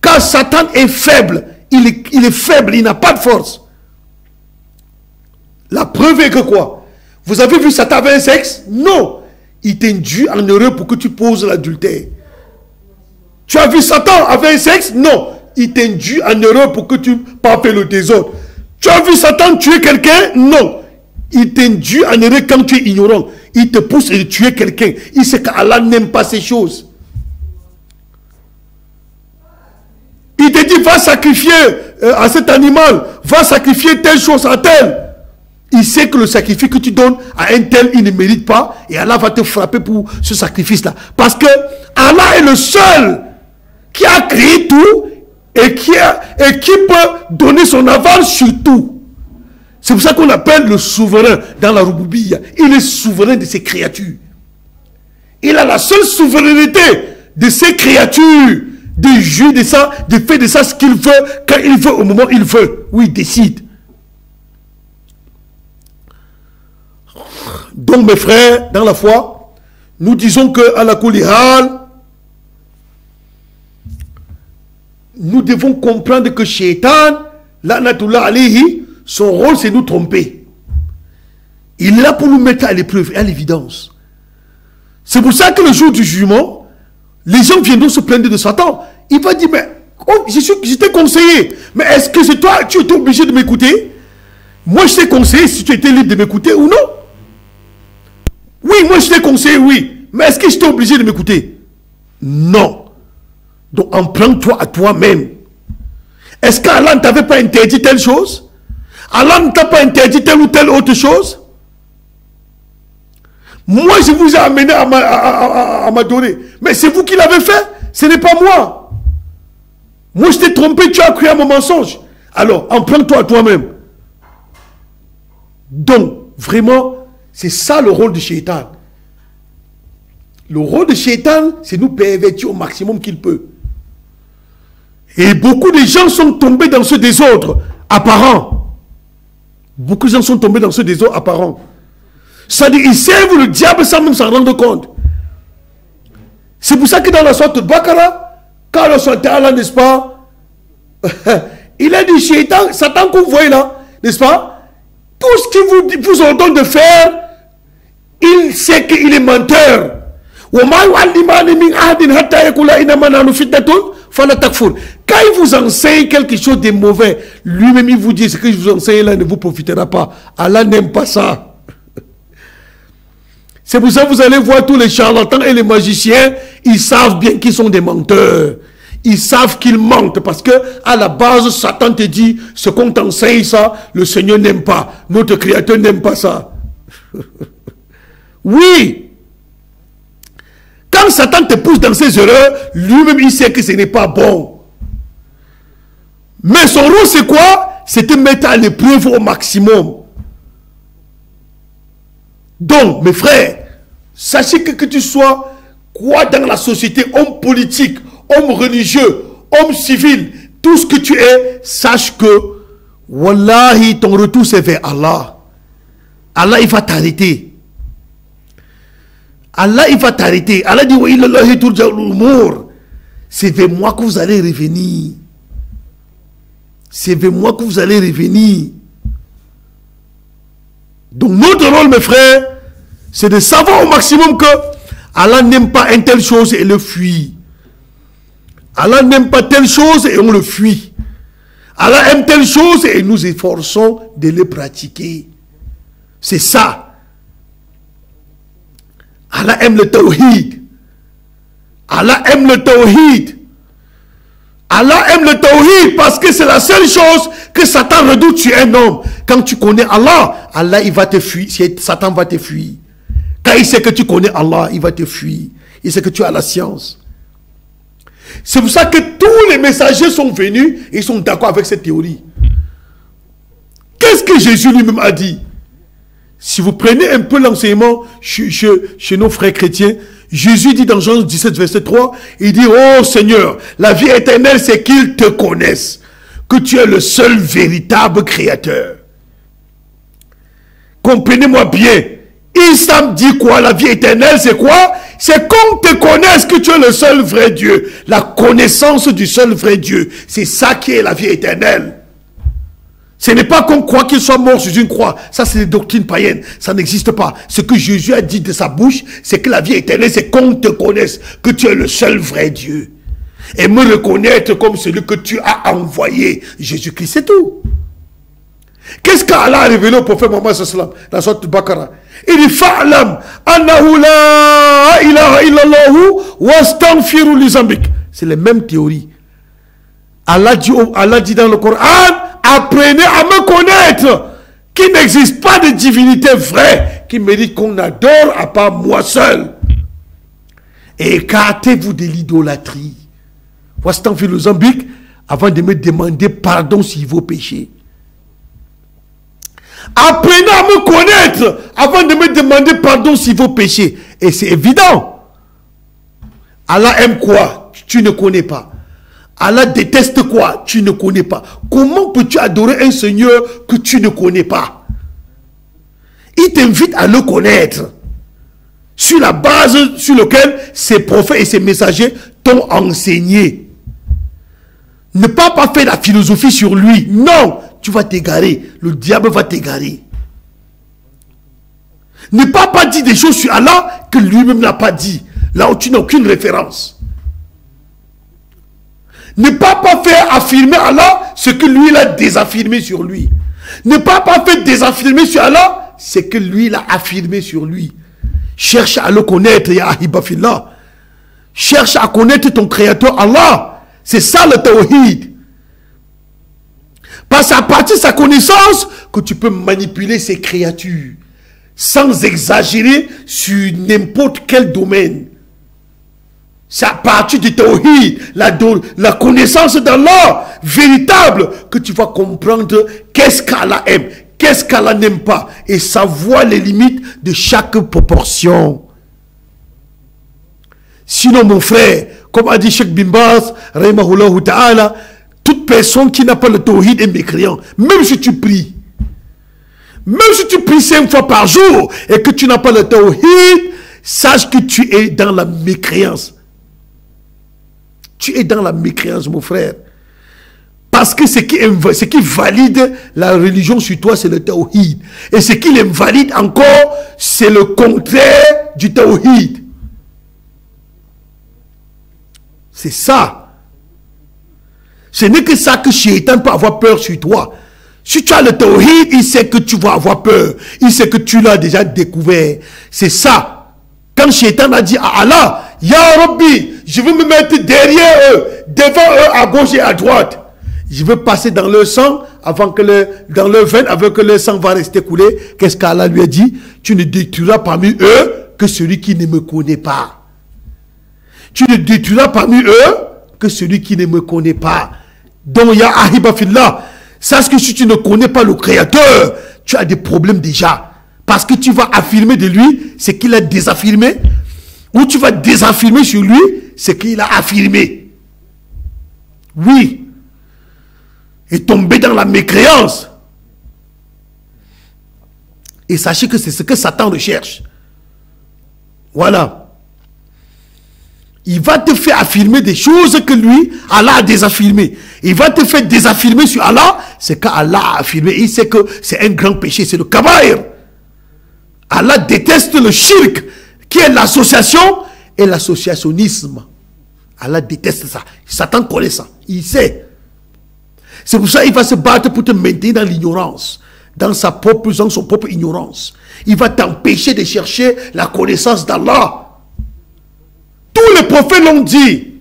Car Satan est faible. Il est faible, il n'a pas de force. La preuve est que quoi? Vous avez vu Satan avec un sexe? Non. Il t'induit en erreur pour que tu poses l'adultère. Tu as vu Satan avec un sexe? Non. Il t'induit en erreur pour que tu parles le désordre. Tu as vu Satan tuer quelqu'un? Non. Il t'induit en erreur quand tu es ignorant. Il te pousse à tuer quelqu'un. Il sait qu'Allah n'aime pas ces choses. Il te dit, va sacrifier à cet animal, va sacrifier telle chose à tel. Il sait que le sacrifice que tu donnes à un tel, il ne mérite pas. Et Allah va te frapper pour ce sacrifice-là. Parce que Allah est le seul qui a créé tout et qui peut donner son aval sur tout. C'est pour ça qu'on l'appelle le souverain dans la Rububiya. Il est souverain de ses créatures. Il a la seule souveraineté de ses créatures. De jouir de ça, de faire de ça ce qu'il veut, quand il veut, au moment où il veut. Oui, il décide. Donc, mes frères, dans la foi, nous disons que à la Koulihal, nous devons comprendre que Shaitan, la'natullah alayhi, son rôle c'est nous tromper. Il est là pour nous mettre à l'épreuve et à l'évidence. C'est pour ça que le jour du jugement, les gens viendront se plaindre de Satan. Il va dire, mais oh, je t'ai conseillé. Mais est-ce que c'est toi, tu étais obligé de m'écouter? Moi, je t'ai conseillé si tu étais libre de m'écouter ou non? Oui, moi, je t'ai conseillé, oui. Mais est-ce que j'étais obligé de m'écouter? Non. Donc, en prends-toi à toi-même. Est-ce qu'Allah ne t'avait pas interdit telle chose? Allah ne t'a pas interdit telle ou telle autre chose? Moi, je vous ai amené à m'adorer. Mais c'est vous qui l'avez fait. Ce n'est pas moi. Moi, je t'ai trompé, tu as cru à mon mensonge. Alors, en prends-toi à toi-même. Donc, vraiment, c'est ça le rôle de Shaitan. Le rôle de Shaitan, c'est nous pervertir au maximum qu'il peut. Et beaucoup de gens sont tombés dans ce désordre apparent. Beaucoup de gens sont tombés dans ce désordre apparent. C'est-à-dire, ils servent le diable sans même s'en rendre compte. C'est pour ça que dans la sorte de Bakara, quand le sorte Allah, n'est-ce pas, il a dit Shaitan, Satan que vous voyez là, n'est-ce pas, tout ce qu'il vous ordonne de faire, il sait qu'il est menteur. Quand il vous enseigne quelque chose de mauvais, lui-même il vous dit ce que je vous enseigne là ne vous profitera pas. Allah n'aime pas ça. C'est pour ça que vous allez voir tous les charlatans et les magiciens, ils savent bien qu'ils sont des menteurs. Ils savent qu'ils mentent parce que à la base, Satan te dit, ce qu'on t'enseigne ça, le Seigneur n'aime pas. Notre Créateur n'aime pas ça. Oui. Quand Satan te pousse dans ses erreurs, lui-même il sait que ce n'est pas bon. Mais son rôle c'est quoi? C'est te mettre à l'épreuve au maximum. Donc, mes frères, sachez que tu sois quoi dans la société, homme politique, homme religieux, homme civil, tout ce que tu es, sache que, wallahi, ton retour c'est vers Allah. Allah, il va t'arrêter. Allah, il va t'arrêter. Allah dit, c'est vers moi que vous allez revenir. c'est vers moi que vous allez revenir. Donc notre rôle, mes frères, c'est de savoir au maximum que Allah n'aime pas une telle chose et le fuit. Allah n'aime pas telle chose et on le fuit. Allah aime telle chose et nous efforçons de le pratiquer. C'est ça. Allah aime le tawhid. Allah aime le tawhid. Allah aime le tawhid parce que c'est la seule chose que Satan redoute sur un homme. Quand tu connais Allah, Allah il va te fuir. Satan va te fuir. Quand il sait que tu connais Allah, il va te fuir. Il sait que tu as la science. C'est pour ça que tous les messagers sont venus et ils sont d'accord avec cette théorie. Qu'est-ce que Jésus lui-même a dit? Si vous prenez un peu l'enseignement chez nos frères chrétiens, Jésus dit dans Jean 17, verset 3, il dit, oh Seigneur, la vie éternelle, c'est qu'ils te connaissent, que tu es le seul véritable créateur. Comprenez-moi bien. Islam dit quoi? La vie éternelle, c'est quoi? C'est qu'on te connaisse, que tu es le seul vrai Dieu. La connaissance du seul vrai Dieu. C'est ça qui est la vie éternelle. Ce n'est pas qu'on croit qu'il soit mort sur une croix. Ça, c'est des doctrines païennes. Ça n'existe pas. Ce que Jésus a dit de sa bouche, c'est que la vie éternelle, c'est qu'on te connaisse, que tu es le seul vrai Dieu. Et me reconnaître comme celui que tu as envoyé. Jésus-Christ, c'est tout. Qu'est-ce qu'Allah a révélé au prophète Mohammed sallam dans la sourate Baqarah? Il dit fa'lam annahu la ilaha illallah wastaghfiru li zambik. C'est les mêmes théories. Allah dit dans le Coran, apprenez à me connaître, qu'il n'existe pas de divinité vraie qui mérite qu'on adore à part moi seul. Et écartez-vous de l'idolâtrie. Wastaghfiru li zambik, avant de me demander pardon sur vos péchés. Apprenez à me connaître avant de me demander pardon sur vos péchés. Et c'est évident. Allah aime quoi? Tu ne connais pas. Allah déteste quoi? Tu ne connais pas. Comment peux-tu adorer un Seigneur que tu ne connais pas? Il t'invite à le connaître. Sur la base sur laquelle ses prophètes et ses messagers t'ont enseigné. Ne pas faire la philosophie sur lui. Non, tu vas t'égarer. Le diable va t'égarer. Ne pas dire des choses sur Allah que lui-même n'a pas dit. Là où tu n'as aucune référence. Ne pas faire affirmer Allah ce que lui il a désaffirmé sur lui. Ne pas faire désaffirmer sur Allah ce que lui il a affirmé sur lui. Cherche à le connaître, ya ahibafillah. Cherche à connaître ton créateur Allah. C'est ça le tawhid. Parce à partir de sa connaissance que tu peux manipuler ces créatures sans exagérer sur n'importe quel domaine. C'est à partir du tawhid, la connaissance d'Allah véritable, que tu vas comprendre qu'est-ce qu'Allah aime, qu'est-ce qu'Allah n'aime pas, et savoir les limites de chaque proportion. Sinon, mon frère, comme a dit Cheikh Bin Baz, rahimahullah ta'ala, toute personne qui n'a pas le tawhid est mécréant. Même si tu pries. Même si tu pries 5 fois par jour et que tu n'as pas le tawhid, sache que tu es dans la mécréance. Tu es dans la mécréance, mon frère. Parce que ce qui valide la religion sur toi, c'est le tawhid. Et ce qui l'invalide encore, c'est le contraire du tawhid. C'est ça. Ce n'est que ça que Shaitan peut avoir peur sur toi. Si tu as le tawhid, il sait que tu vas avoir peur. Il sait que tu l'as déjà découvert. C'est ça. Quand Shaitan a dit à Allah, Ya Rabbi, je veux me mettre derrière eux, devant eux, à gauche et à droite. Je veux passer dans leur sang, dans leur veine, avant que le sang va rester coulé. Qu'est-ce qu'Allah lui a dit? Tu ne détruiras parmi eux que celui qui ne me connaît pas. Tu ne détruiras parmi eux que celui qui ne me connaît pas. Donc, ya ahibafillah, sache que si tu ne connais pas le Créateur, tu as des problèmes déjà. Parce que tu vas affirmer de lui ce qu'il a désaffirmé, ou tu vas désaffirmer sur lui ce qu'il a affirmé. Oui. Et tomber dans la mécréance. Et sachez que c'est ce que Satan recherche. Voilà. Il va te faire affirmer des choses que lui, Allah a désaffirmées. Il va te faire désaffirmer sur Allah, c'est qu'Allah a affirmé. Il sait que c'est un grand péché, c'est le kabaïr. Allah déteste le shirk, qui est l'association et l'associationnisme. Allah déteste ça. Satan connaît ça. Il sait. C'est pour ça qu'il va se battre pour te maintenir dans l'ignorance, dans son propre ignorance. Il va t'empêcher de chercher la connaissance d'Allah. Tous les prophètes l'ont dit.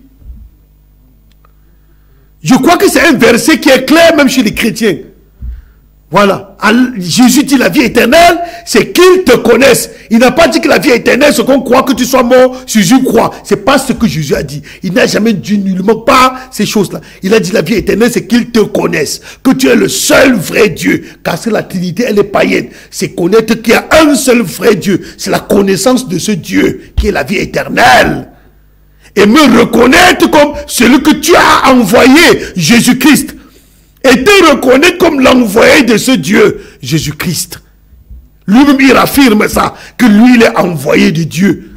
Je crois que c'est un verset qui est clair même chez les chrétiens. Voilà. Jésus dit la vie éternelle, c'est qu'ils te connaissent. Il n'a pas dit que la vie éternelle, c'est qu'on croit que tu sois mort, Jésus croit. C'est pas ce que Jésus a dit. Il n'a jamais dit nullement pas ces choses-là. Il a dit la vie éternelle, c'est qu'ils te connaissent. Que tu es le seul vrai Dieu. Car c'est la Trinité, elle est païenne. C'est connaître qu'il y a un seul vrai Dieu. C'est la connaissance de ce Dieu qui est la vie éternelle. Et me reconnaître comme celui que tu as envoyé, Jésus-Christ. Et te reconnaître comme l'envoyé de ce Dieu, Jésus-Christ. Lui-même, il affirme ça, que lui, il est envoyé de Dieu.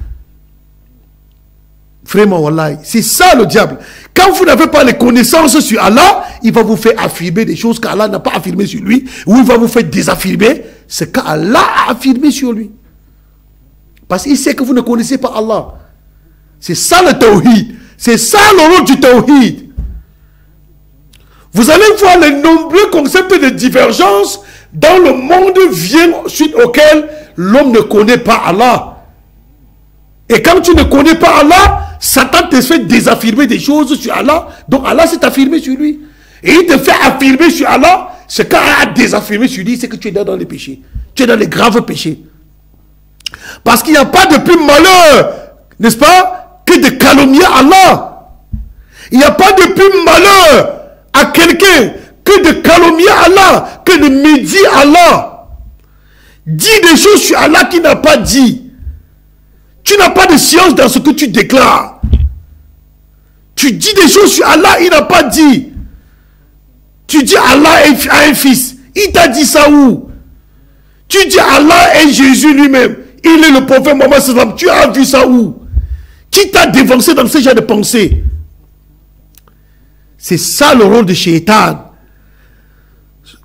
Vraiment, wallahi, c'est ça le diable. Quand vous n'avez pas les connaissances sur Allah, il va vous faire affirmer des choses qu'Allah n'a pas affirmées sur lui, ou il va vous faire désaffirmer ce qu'Allah a affirmé sur lui. Parce qu'il sait que vous ne connaissez pas Allah. C'est ça le tawhid. C'est ça le rôle du tawhid. Vous allez voir les nombreux concepts de divergence dans le monde viennent suite auquel l'homme ne connaît pas Allah. Et quand tu ne connais pas Allah, Satan te fait désaffirmer des choses sur Allah. Donc Allah s'est affirmé sur lui. Et il te fait affirmer sur Allah. Ce qu'Allah a désaffirmé sur lui, c'est que tu es dans les péchés. Tu es dans les graves péchés. Parce qu'il n'y a pas de plus malheur, n'est-ce pas, que de calomnier Allah. Il n'y a pas de plus malheur à quelqu'un que de calomnier Allah, que de médire Allah. Dis des choses sur Allah qu'il n'a pas dit. Tu n'as pas de science dans ce que tu déclares. Tu dis des choses sur Allah, il n'a pas dit. Tu dis Allah a un fils. Il t'a dit ça où? Tu dis Allah est Jésus lui-même. Il est le prophète Mohammed sallam. Tu as vu ça où? Qui t'a dévancé dans ce genre de pensée? C'est ça le rôle de Shaitan.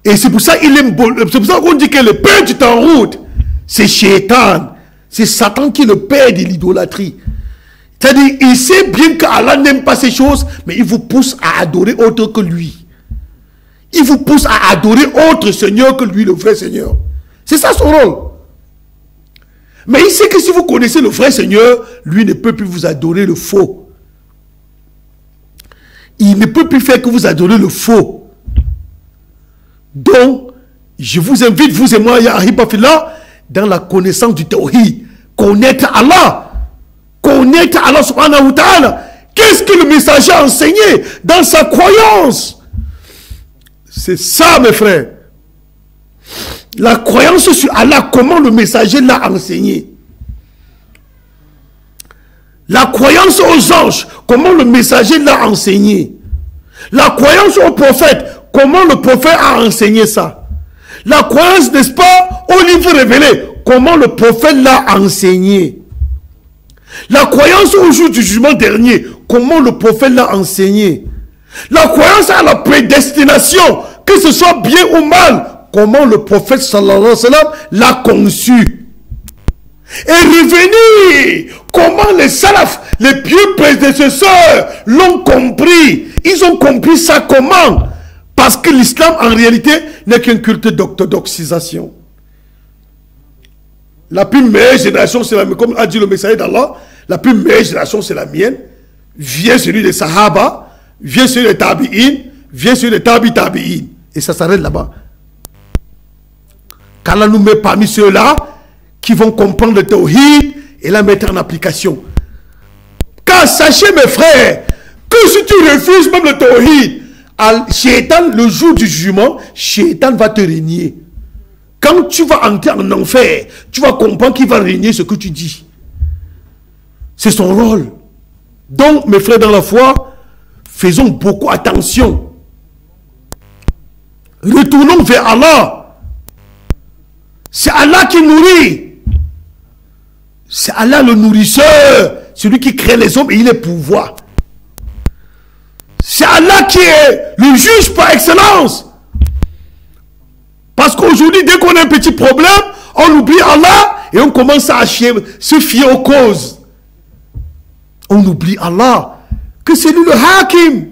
Et c'est pour ça qu'on dit que le père du Tarout, c'est Shaitan. C'est Satan qui est le père de l'idolâtrie. C'est-à-dire, il sait bien qu'Allah n'aime pas ces choses, mais il vous pousse à adorer autre que lui. Il vous pousse à adorer autre Seigneur que lui, le vrai Seigneur. C'est ça son rôle. Mais il sait que si vous connaissez le vrai Seigneur, lui ne peut plus vous adorer le faux. Il ne peut plus faire que vous adorez le faux. Donc, je vous invite, vous et moi, Ya Ahibafillah, dans la connaissance du tawhid. Connaître Allah. Connaître Allah subhanahu wa ta'ala. Qu'est-ce que le messager a enseigné dans sa croyance? C'est ça, mes frères. La croyance sur Allah, comment le messager l'a enseigné. La croyance aux anges, comment le messager l'a enseigné. La croyance au prophète, comment le prophète a enseigné ça. La croyance, n'est-ce pas, au livre révélé, comment le prophète l'a enseigné. La croyance au jour du jugement dernier, comment le prophète l'a enseigné. La croyance à la prédestination, que ce soit bien ou mal, comment le prophète sallallahu alayhi wa sallam l'a conçu. Et revenir, comment les salafs, les pieux prédécesseurs l'ont compris. Ils ont compris ça comment? Parce que l'islam en réalité n'est qu'un culte d'orthodoxisation. La plus meilleure génération, c'est la mienne. Comme a dit le messager d'Allah, la plus meilleure génération, c'est la mienne. Vient celui des Sahaba, vient celui des Tabi'in, vient celui des Tabi'in. Et ça s'arrête là-bas. Qu'Allah nous met parmi ceux-là qui vont comprendre le tawhid et la mettre en application. Car sachez, mes frères, que si tu refuses même le tawhid, Shaitan, le jour du jugement, Shaitan va te régner. Quand tu vas entrer en enfer, tu vas comprendre qu'il va régner ce que tu dis. C'est son rôle. Donc, mes frères dans la foi, faisons beaucoup attention. Retournons vers Allah. C'est Allah qui nourrit. C'est Allah le nourrisseur. celui qui crée les hommes et il est pouvoir. C'est Allah qui est le juge par excellence. Parce qu'aujourd'hui, dès qu'on a un petit problème, on oublie Allah et on commence à se fier aux causes. On oublie Allah, que c'est lui le hakim.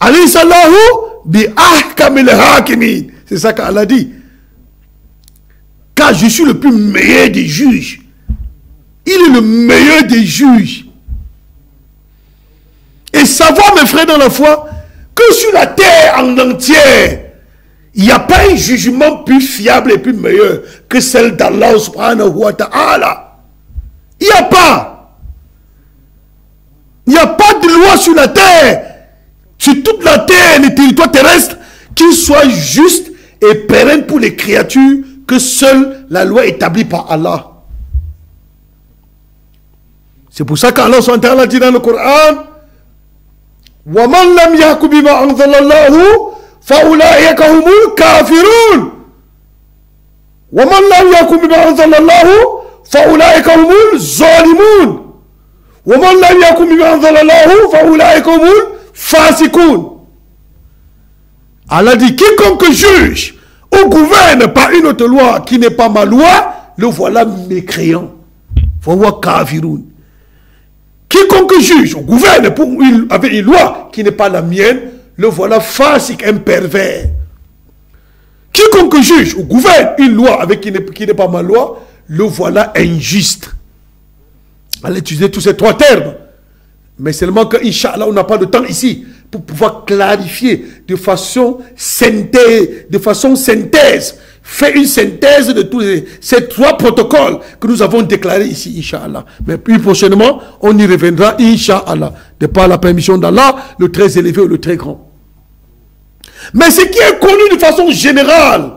Alayhi sallahu bi ahkamil hakimin. C'est ça qu'Allah dit. Car je suis le plus meilleur des juges. Il est le meilleur des juges. Et savoir, mes frères dans la foi, que sur la terre en entière, il n'y a pas un jugement plus fiable et plus meilleur que celle d'Allah subhanahu wa ta'ala. Il n'y a pas. Il n'y a pas de loi sur la terre, sur toute la terre, les territoires terrestres, qui soit juste et pérenne pour les créatures que seule la loi établie par Allah. C'est pour ça qu'Allah subhanahu wa ta'ala dit dans le Coran, وَمَنْ لَمْ يَحْكُمْ بِمَا أَنزَلَ اللَّهُ فَأُولَٰئِكَ هُمُ الْكَافِرُونَ وَمَنْ لَمْ يَحْكُمْ بِمَا أَنزَلَ اللَّهُ فَأُولَٰئِكَ هُمُ الظَّالِمُونَ وَمَنْ لَمْ يَحْكُمْ بِمَا أَنزَلَ اللَّهُ فَأُولَٰئِكَ هُمُ الْفَاسِقُونَ. Allah dit, quiconque juge ou gouverne par une autre loi qui n'est pas ma loi, le voilà mécréant. Fawa kafirun. Quiconque juge ou gouverne avec une loi qui n'est pas la mienne, le voilà fasik, un pervers. Quiconque juge ou gouverne une loi avec qui n'est pas ma loi, le voilà injuste. Allez utiliser tous ces trois termes. Mais seulement que, Inch'Allah, on n'a pas de temps ici pour pouvoir clarifier de façon synthèse. Faire une synthèse de tous ces trois protocoles que nous avons déclarés ici, Inch'Allah. Mais plus prochainement, on y reviendra, Inch'Allah. De par la permission d'Allah, le très élevé ou le très grand. Mais ce qui est connu de façon générale,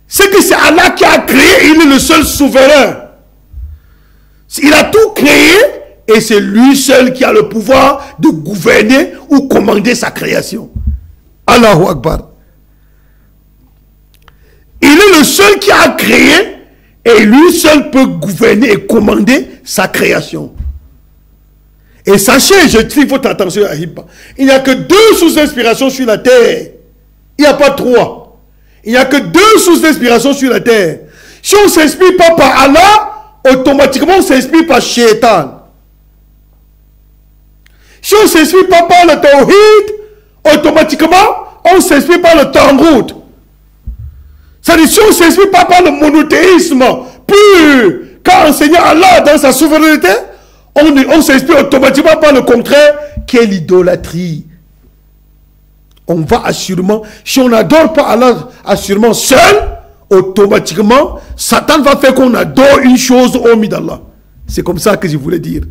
c'est que c'est Allah qui a créé, il est le seul souverain. Il a tout créé et c'est lui seul qui a le pouvoir de gouverner ou commander sa création. Allahu Akbar. Il est le seul qui a créé et lui seul peut gouverner et commander sa création. Et sachez, je tire votre attention à Hibba, il n'y a que 2 sources d'inspiration sur la terre. Il n'y a pas 3. Il n'y a que 2 sources d'inspiration sur la terre. Si on ne s'inspire pas par Allah, automatiquement on s'inspire par Shaitan. Si on ne s'inspire pas par le Tawhid, automatiquement on s'inspire par le Tangout. C'est-à-dire, si on ne s'inspire pas par le monothéisme pur, qu'a enseigné Allah dans sa souveraineté, on s'inspire automatiquement par le contraire, qui est l'idolâtrie. On va assurément, si on n'adore pas Allah assurément seul, automatiquement, Satan va faire qu'on adore une chose hormis d'Allah. C'est comme ça que je voulais dire.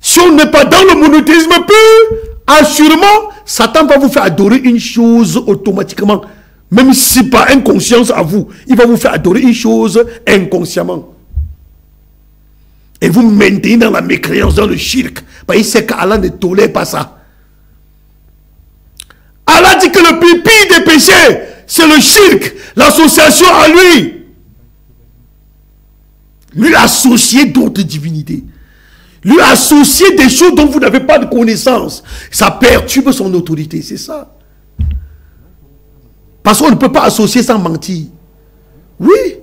Si on n'est pas dans le monothéisme pur, assurément, Satan va vous faire adorer une chose automatiquement. Même si par inconscience à vous, il va vous faire adorer une chose inconsciemment. Et vous maintenez dans la mécréance, dans le shirk. Parce qu'il sait qu'Allah ne tolère pas ça. Allah dit que le plus pire des péchés, c'est le shirk, l'association à lui. Lui associer d'autres divinités. Lui associer des choses dont vous n'avez pas de connaissance. Ça perturbe son autorité, c'est ça. Parce qu'on ne peut pas associer sans mentir. Oui.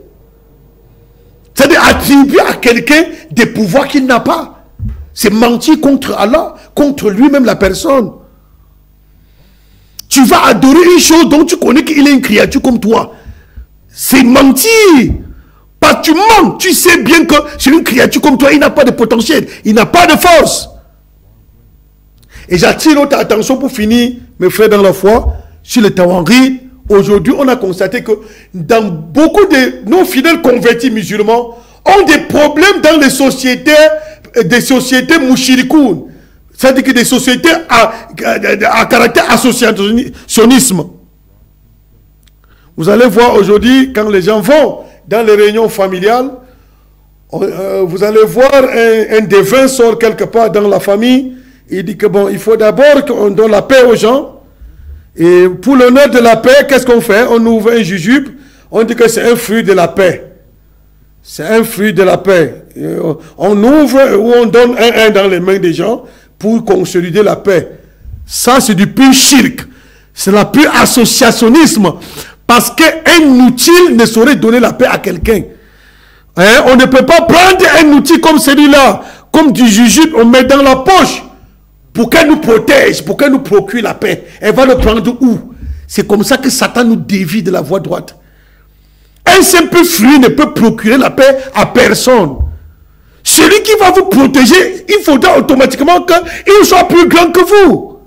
C'est-à-dire attribuer à quelqu'un des pouvoirs qu'il n'a pas. C'est mentir contre Allah, contre lui-même la personne. Tu vas adorer une chose dont tu connais qu'il est une créature comme toi. C'est mentir. Parce que tu mens. Tu sais bien que c'est une créature comme toi, il n'a pas de potentiel, il n'a pas de force. Et j'attire notre attention pour finir, mes frères dans la foi, sur le Tawhid. Aujourd'hui, on a constaté que dans beaucoup de nos fidèles convertis musulmans ont des problèmes dans les sociétés, des sociétés mouchirikoun. C'est-à-dire que des sociétés à caractère associationnisme. Vous allez voir aujourd'hui, quand les gens vont dans les réunions familiales, vous allez voir un devin sort quelque part dans la famille. Il dit que bon, il faut d'abord qu'on donne la paix aux gens. Et pour l'honneur de la paix, qu'est-ce qu'on fait? On ouvre un jujube, on dit que c'est un fruit de la paix. C'est un fruit de la paix. On ouvre ou on donne un dans les mains des gens pour consolider la paix. Ça, c'est du pur shirk. C'est le pur associationnisme. Parce qu'un outil ne saurait donner la paix à quelqu'un. Hein? On ne peut pas prendre un outil comme celui-là, comme du jujube, on met dans la poche pour qu'elle nous protège, pour qu'elle nous procure la paix. Elle va le prendre où? C'est comme ça que Satan nous dévie de la voie droite. Un simple fruit ne peut procurer la paix à personne. Celui qui va vous protéger, il faudra automatiquement qu'il soit plus grand que vous.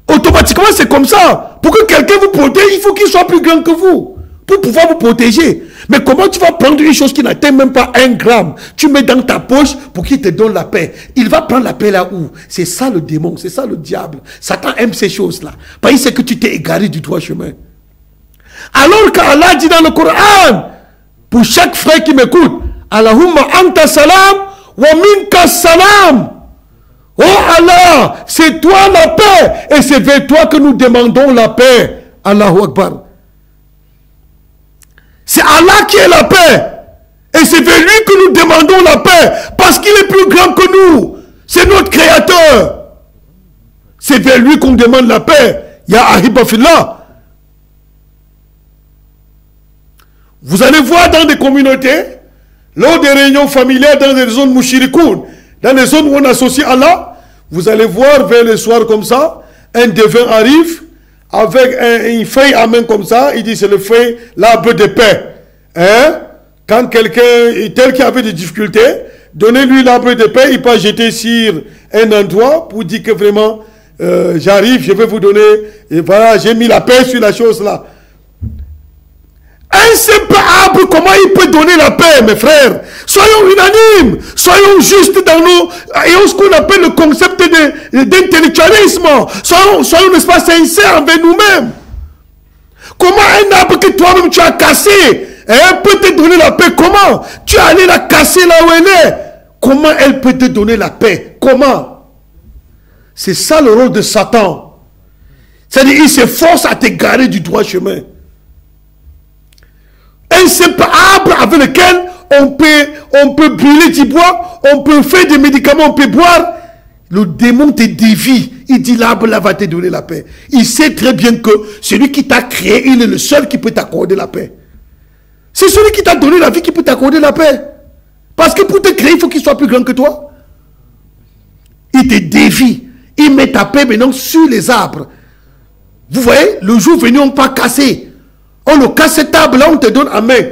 Automatiquement, c'est comme ça. Pour que quelqu'un vous protège, il faut qu'il soit plus grand que vous. Pour pouvoir vous protéger. Mais comment tu vas prendre une chose qui n'atteint même pas 1 gramme, tu mets dans ta poche pour qu'il te donne la paix. Il va prendre la paix là où? C'est ça le démon, c'est ça le diable. Satan aime ces choses-là. Parce qu'il sait que tu t'es égaré du droit chemin. Alors qu'Allah dit dans le Coran, pour chaque frère qui m'écoute, Allahumma anta salam wa minka salam. Oh Allah, c'est toi la paix et c'est vers toi que nous demandons la paix. Allahu Akbar. C'est Allah qui est la paix. Et c'est vers lui que nous demandons la paix. Parce qu'il est plus grand que nous. C'est notre créateur. C'est vers lui qu'on demande la paix. Ya Ahiba Fillah. Vous allez voir dans des communautés, lors des réunions familiales, dans des zones mouchirikoun, dans les zones où on associe Allah, vous allez voir vers le soir comme ça, un devin arrive, avec une feuille à main comme ça, il dit c'est le feuille, l'arbre de paix. Hein? Quand quelqu'un, tel qui avait des difficultés, donnez-lui l'arbre de paix, il peut jeter sur un endroit pour dire que vraiment, j'arrive, je vais vous donner, et voilà, j'ai mis la paix sur la chose là. Un simple arbre, comment il peut donner la paix, mes frères? Soyons unanimes, soyons justes dans nos... ayons ce qu'on appelle le concept d'intellectualisme. Soyons, n'est-ce pas, sincères envers nous-mêmes. Comment un arbre que toi-même tu as cassé peut te donner la paix? Comment? Tu es allé la casser là où elle est. Comment elle peut te donner la paix? Comment? C'est ça le rôle de Satan. C'est-à-dire, il s'efforce à t'égarer du droit chemin. Un simple arbre avec lequel on peut brûler du bois, on peut faire des médicaments, on peut boire. Le démon te dévie. Il dit l'arbre là va te donner la paix. Il sait très bien que celui qui t'a créé, il est le seul qui peut t'accorder la paix. C'est celui qui t'a donné la vie qui peut t'accorder la paix. Parce que pour te créer, il faut qu'il soit plus grand que toi. Il te dévie. Il met ta paix maintenant sur les arbres. Vous voyez, le jour venu, on va casser. On le casse cet arbre-là, on te donne en main.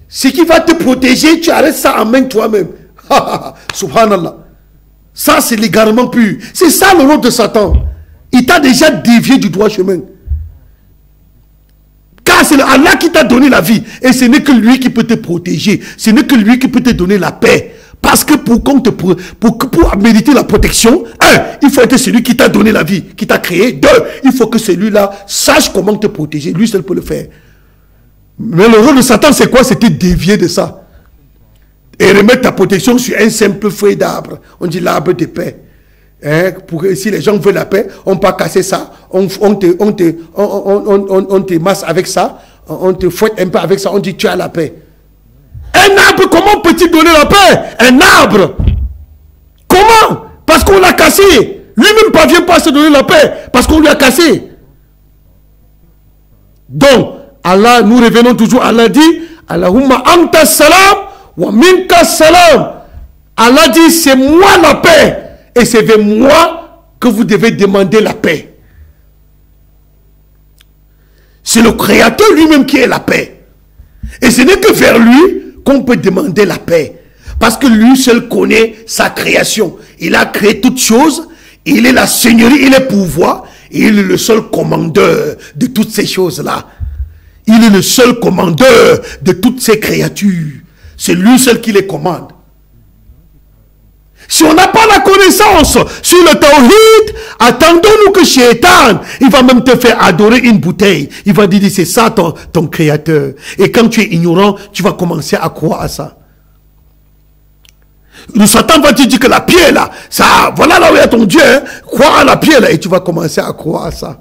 Ce qui va te protéger, tu arrêtes ça en main toi-même. Subhanallah. Ça, c'est l'égarement pur. C'est ça le rôle de Satan. Il t'a déjà dévié du droit chemin. Car c'est Allah qui t'a donné la vie. Et ce n'est que lui qui peut te protéger. Ce n'est que lui qui peut te donner la paix. Parce que pour mériter la protection, il faut être celui qui t'a donné la vie, qui t'a créé. 2, il faut que celui-là sache comment te protéger. Lui seul peut le faire. Mais le rôle de Satan, c'est quoi? C'était dévier de ça. Et remettre ta protection sur un simple feuille d'arbre. On dit l'arbre de paix. Pour que si les gens veulent la paix, on ne peut pas casser ça. On te masse avec ça. On te fouette un peu avec ça. On dit tu as la paix. Un arbre, comment peut-il donner la paix? Un arbre. Comment? Parce qu'on l'a cassé. Lui-même ne parvient pas à se donner la paix. Parce qu'on lui a cassé. Donc, Allah, nous revenons toujours, Allah dit, Allahumma anta salam wa minka salam. Allah dit, c'est moi la paix. Et c'est vers moi que vous devez demander la paix. C'est le Créateur lui-même qui est la paix. Et ce n'est que vers lui qu'on peut demander la paix. Parce que lui seul connaît sa création. Il a créé toutes choses. Il est la Seigneurie, il est pouvoir. Et il est le seul commandeur de toutes ces choses-là. Il est le seul commandeur de toutes ces créatures. C'est lui seul qui les commande. Si on n'a pas la connaissance sur le tawhid, attendons-nous que Shaitan, il va même te faire adorer une bouteille. Il va dire, c'est ça ton créateur. Et quand tu es ignorant, tu vas commencer à croire à ça. Le Satan va te dire que la pierre là, ça, voilà là où il y a ton Dieu, hein, crois à la pierre là, et tu vas commencer à croire à ça.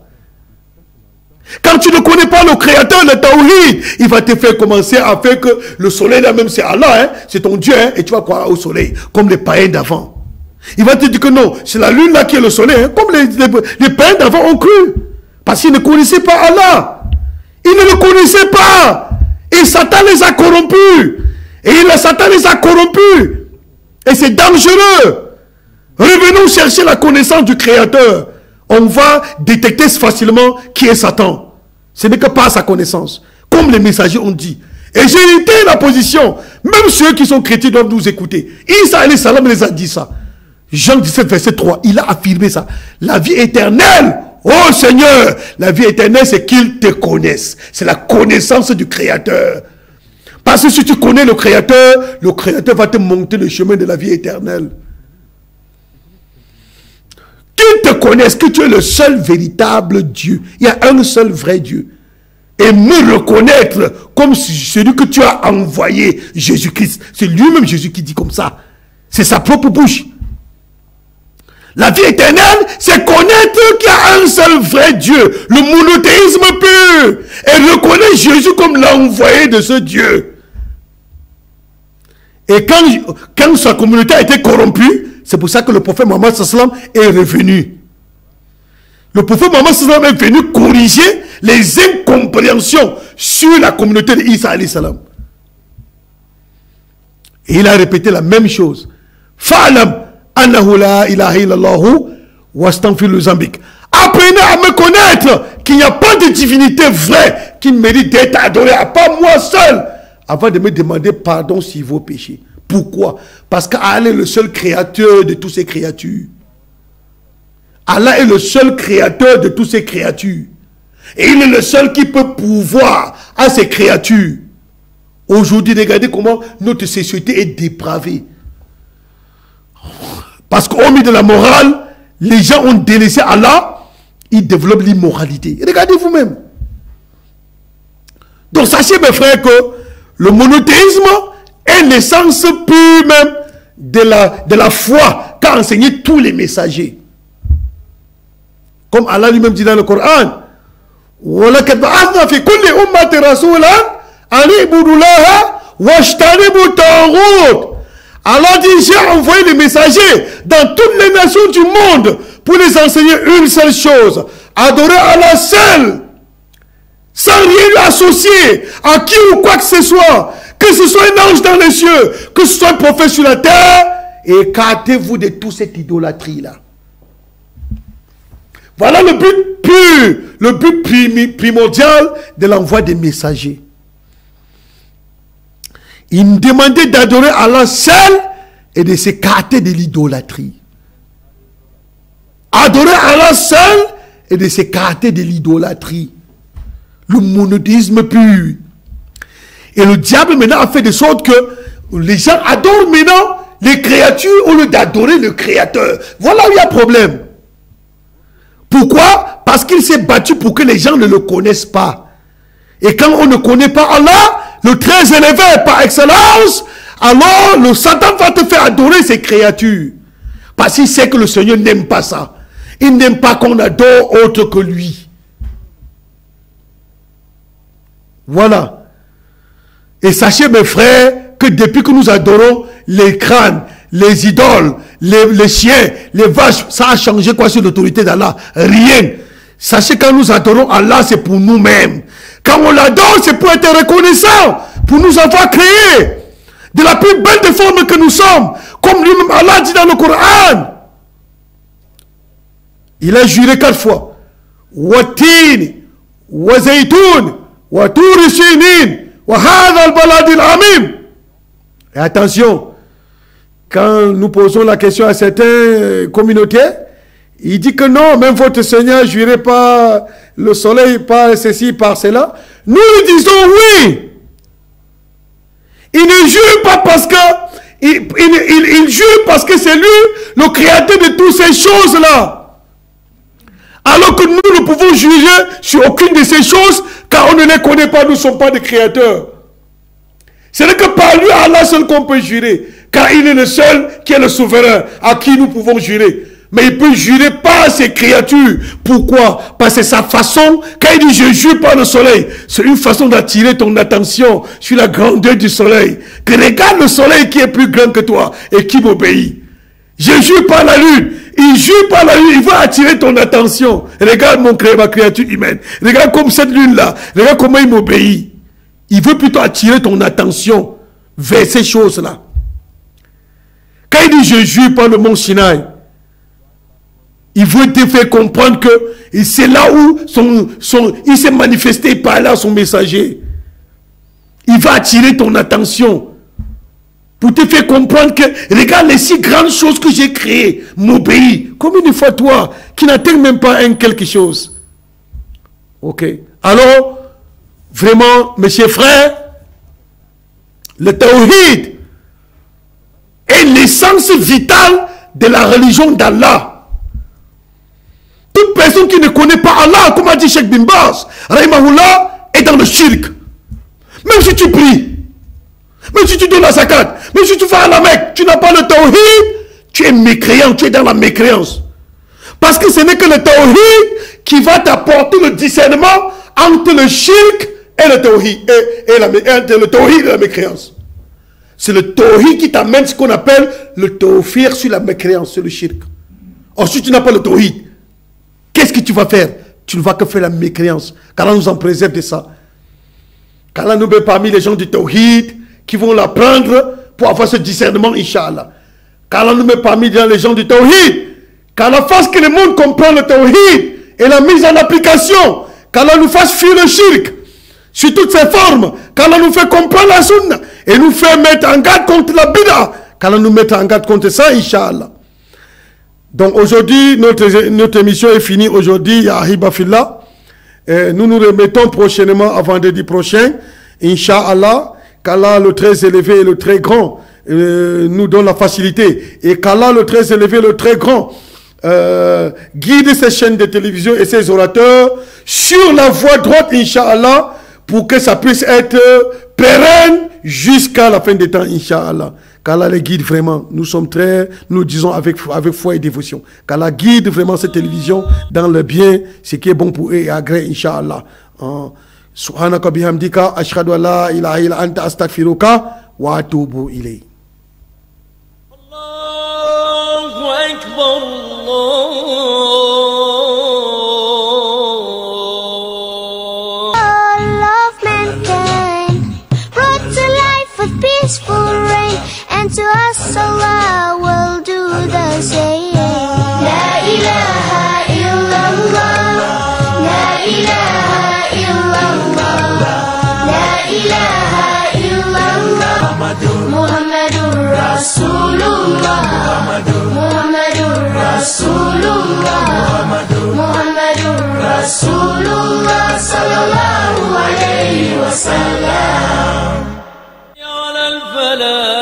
Quand tu ne connais pas le créateur, le Tawhid, il va te faire commencer à faire que le soleil là même c'est Allah, hein, c'est ton Dieu, hein, et tu vas croire au soleil, comme les païens d'avant. Il va te dire que non, c'est la lune là qui est le soleil, hein, comme les païens d'avant ont cru. Parce qu'ils ne connaissaient pas Allah. Ils ne le connaissaient pas. Et Satan les a corrompus. Satan les a corrompus. Et c'est dangereux. Revenons chercher la connaissance du Créateur. On va détecter facilement qui est Satan. Ce n'est que par sa connaissance. Comme les messagers ont dit. Et j'ai été la position. Même ceux qui sont chrétiens doivent nous écouter. Isa alayhi salam les a dit ça. Jean 17, verset 3. Il a affirmé ça. La vie éternelle. Oh Seigneur, la vie éternelle, c'est qu'ils te connaissent. C'est la connaissance du Créateur. Parce que si tu connais le Créateur va te montrer le chemin de la vie éternelle. Qu'ils te connaissent, que tu es le seul véritable Dieu. Il y a un seul vrai Dieu. Et me reconnaître comme celui que tu as envoyé, Jésus-Christ. C'est lui-même Jésus qui dit comme ça. C'est sa propre bouche. La vie éternelle, c'est connaître qu'il y a un seul vrai Dieu, le monothéisme pur, et reconnaître Jésus comme l'envoyé de ce Dieu. Et quand sa communauté a été corrompue, c'est pour ça que le prophète Mohammed sallam est revenu. Le prophète Mohammed sallam est venu corriger les incompréhensions sur la communauté d'Isa alayhi salam. Et il a répété la même chose. Fa'alam annahu la ilaha illallahu wastanfir le Zambik. Apprenez à me connaître qu'il n'y a pas de divinité vraie qui mérite d'être adorée, à part moi seul, avant de me demander pardon sur vos péchés. Pourquoi? Parce qu'Allah est le seul créateur de toutes ces créatures. Allah est le seul créateur de toutes ces créatures. Et il est le seul qui peut pouvoir à ces créatures. Aujourd'hui, regardez comment notre société est dépravée. Parce qu'au milieu de la morale, les gens ont délaissé Allah, ils développent l'immoralité. Regardez vous-même. Donc sachez mes frères que le monothéisme est l'essence pure même de la foi qu'a enseigné tous les messagers. Comme Allah lui-même dit dans le Coran, وَلَكَدْ بَعَثْنَا فِي كُلِّ أُمَّةٍ رَسُولًا أَنِ اعْبُدُوا اللَّهَ وَاجْتَنِبُوا الطَّاغُوتَ. Allah dit, j'ai envoyé les messagers dans toutes les nations du monde pour les enseigner une seule chose, adorer Allah seul, sans rien lui associer à qui ou quoi que ce soit un ange dans les cieux, que ce soit un prophète sur la terre, et écartez-vous de toute cette idolâtrie-là. Voilà le but pur, le but primordial de l'envoi des messagers. Il me demandait d'adorer Allah seul et de s'écarter de l'idolâtrie. Adorer Allah seul et de s'écarter de l'idolâtrie. Le monothéisme pur. Et le diable maintenant a fait de sorte que les gens adorent maintenant les créatures au lieu d'adorer le Créateur. Voilà où il y a problème. Pourquoi? Parce qu'il s'est battu pour que les gens ne le connaissent pas. Et quand on ne connaît pas Allah, le très élevé par excellence, alors le Satan va te faire adorer ces créatures. Parce qu'il sait que le Seigneur n'aime pas ça. Il n'aime pas qu'on adore autre que lui. Voilà. Et sachez mes frères que depuis que nous adorons les crânes, les idoles, les chiens, les vaches, ça a changé quoi sur l'autorité d'Allah? Rien. Sachez quand nous adorons Allah, c'est pour nous-mêmes. Quand on l'adore, c'est pour être reconnaissant, pour nous avoir créé de la plus belle des formes que nous sommes. Comme lui-même Allah dit dans le Coran. Il a juré 4 fois. Watini, wa zaytoun, wa turi sinin, wa hadha al-balad al-amim. Et attention, quand nous posons la question à certaines communautés, il dit que non, même votre Seigneur jurait pas le soleil, pas ceci, par cela. Nous lui disons oui. Il ne jure pas parce que il jure parce que c'est lui le créateur de toutes ces choses-là. Alors que nous ne pouvons juger sur aucune de ces choses car on ne les connaît pas, nous ne sommes pas des créateurs. Ce n'est que par lui, Allah seul qu'on peut jurer. Car il est le seul qui est le souverain à qui nous pouvons jurer. Mais il peut jurer par ses créatures. Pourquoi? Parce que sa façon, quand il dit je jure par le soleil, c'est une façon d'attirer ton attention sur la grandeur du soleil. Que regarde le soleil qui est plus grand que toi et qui m'obéit. Je jure par la lune. Il jure par la lune, il veut attirer ton attention. Regarde ma créature humaine. Regarde comme cette lune-là. Regarde comment il m'obéit. Il veut plutôt attirer ton attention vers ces choses-là. Quand il dit je jure par le mont Sinaï, il veut te faire comprendre que c'est là où il s'est manifesté par là son messager. Il va attirer ton attention pour te faire comprendre que regarde les si grandes choses que j'ai créées, m'obéis. Comme une fois toi qui n'atteins même pas quelque chose. Ok. Alors, vraiment, mes chers frères, le tawhid est l'essence vitale de la religion d'Allah. Toute personne qui ne connaît pas Allah, comme a dit Cheikh Bin Baz, Rahimahullah, est dans le shirk. Même si tu pries, même si tu donnes la zakat, même si tu vas à la Mecque, tu n'as pas le tawhid, tu es mécréant, tu es dans la mécréance. Parce que ce n'est que le tawhid qui va t'apporter le discernement entre le shirk et le tawhid, entre le tawhid et la mécréance. C'est le tawhid qui t'amène ce qu'on appelle le tawfir sur la mécréance, sur le shirk. Ensuite, tu n'as pas le tawhid. Qu'est-ce que tu vas faire? Tu ne vas que faire la mécréance. Qu'Allah nous en préserve de ça. Qu'Allah nous met parmi les gens du tawhid qui vont l'apprendre pour avoir ce discernement, Inch'Allah. Qu'Allah nous met parmi les gens du tawhid. Qu'Allah fasse que le monde comprenne le tawhid et la mise en application. Qu'Allah nous fasse fuir le shirk sur toutes ses formes. Qu'Allah nous fait comprendre la sunna et nous fait mettre en garde contre la bid'a. Qu'Allah nous mette en garde contre ça, Inch'Allah. Donc aujourd'hui, notre émission est finie aujourd'hui, ya Ahiba Fillah. Nous nous remettons prochainement à vendredi prochain, Inch'Allah, qu'Allah le très élevé et le très grand nous donne la facilité. Et qu'Allah le très élevé et le très grand guide ces chaînes de télévision et ces orateurs sur la voie droite, Inch'Allah, pour que ça puisse être pérenne jusqu'à la fin des temps, Inch'Allah. Qu'Allah les guide vraiment. Nous disons avec foi et dévotion. Qu'Allah guide vraiment cette télévision dans le bien, ce qui est bon pour eux et agréé, Inch'Allah. Subhanaka bihamdika, ashhadu an la ilaha illa anta astaghfiruka wa atubu ilayk. Allahu Akbar, Love mankind, brought to life with peaceful rain, and to us Allah will do the same. La ilaha illallah, la ilaha illallah, la ilaha illallah, Muhammadur Rasulullah, Muhammadur Rasulullah, Muhammadur Rasulullah sallallahu alayhi wa sallam. على الفلاح.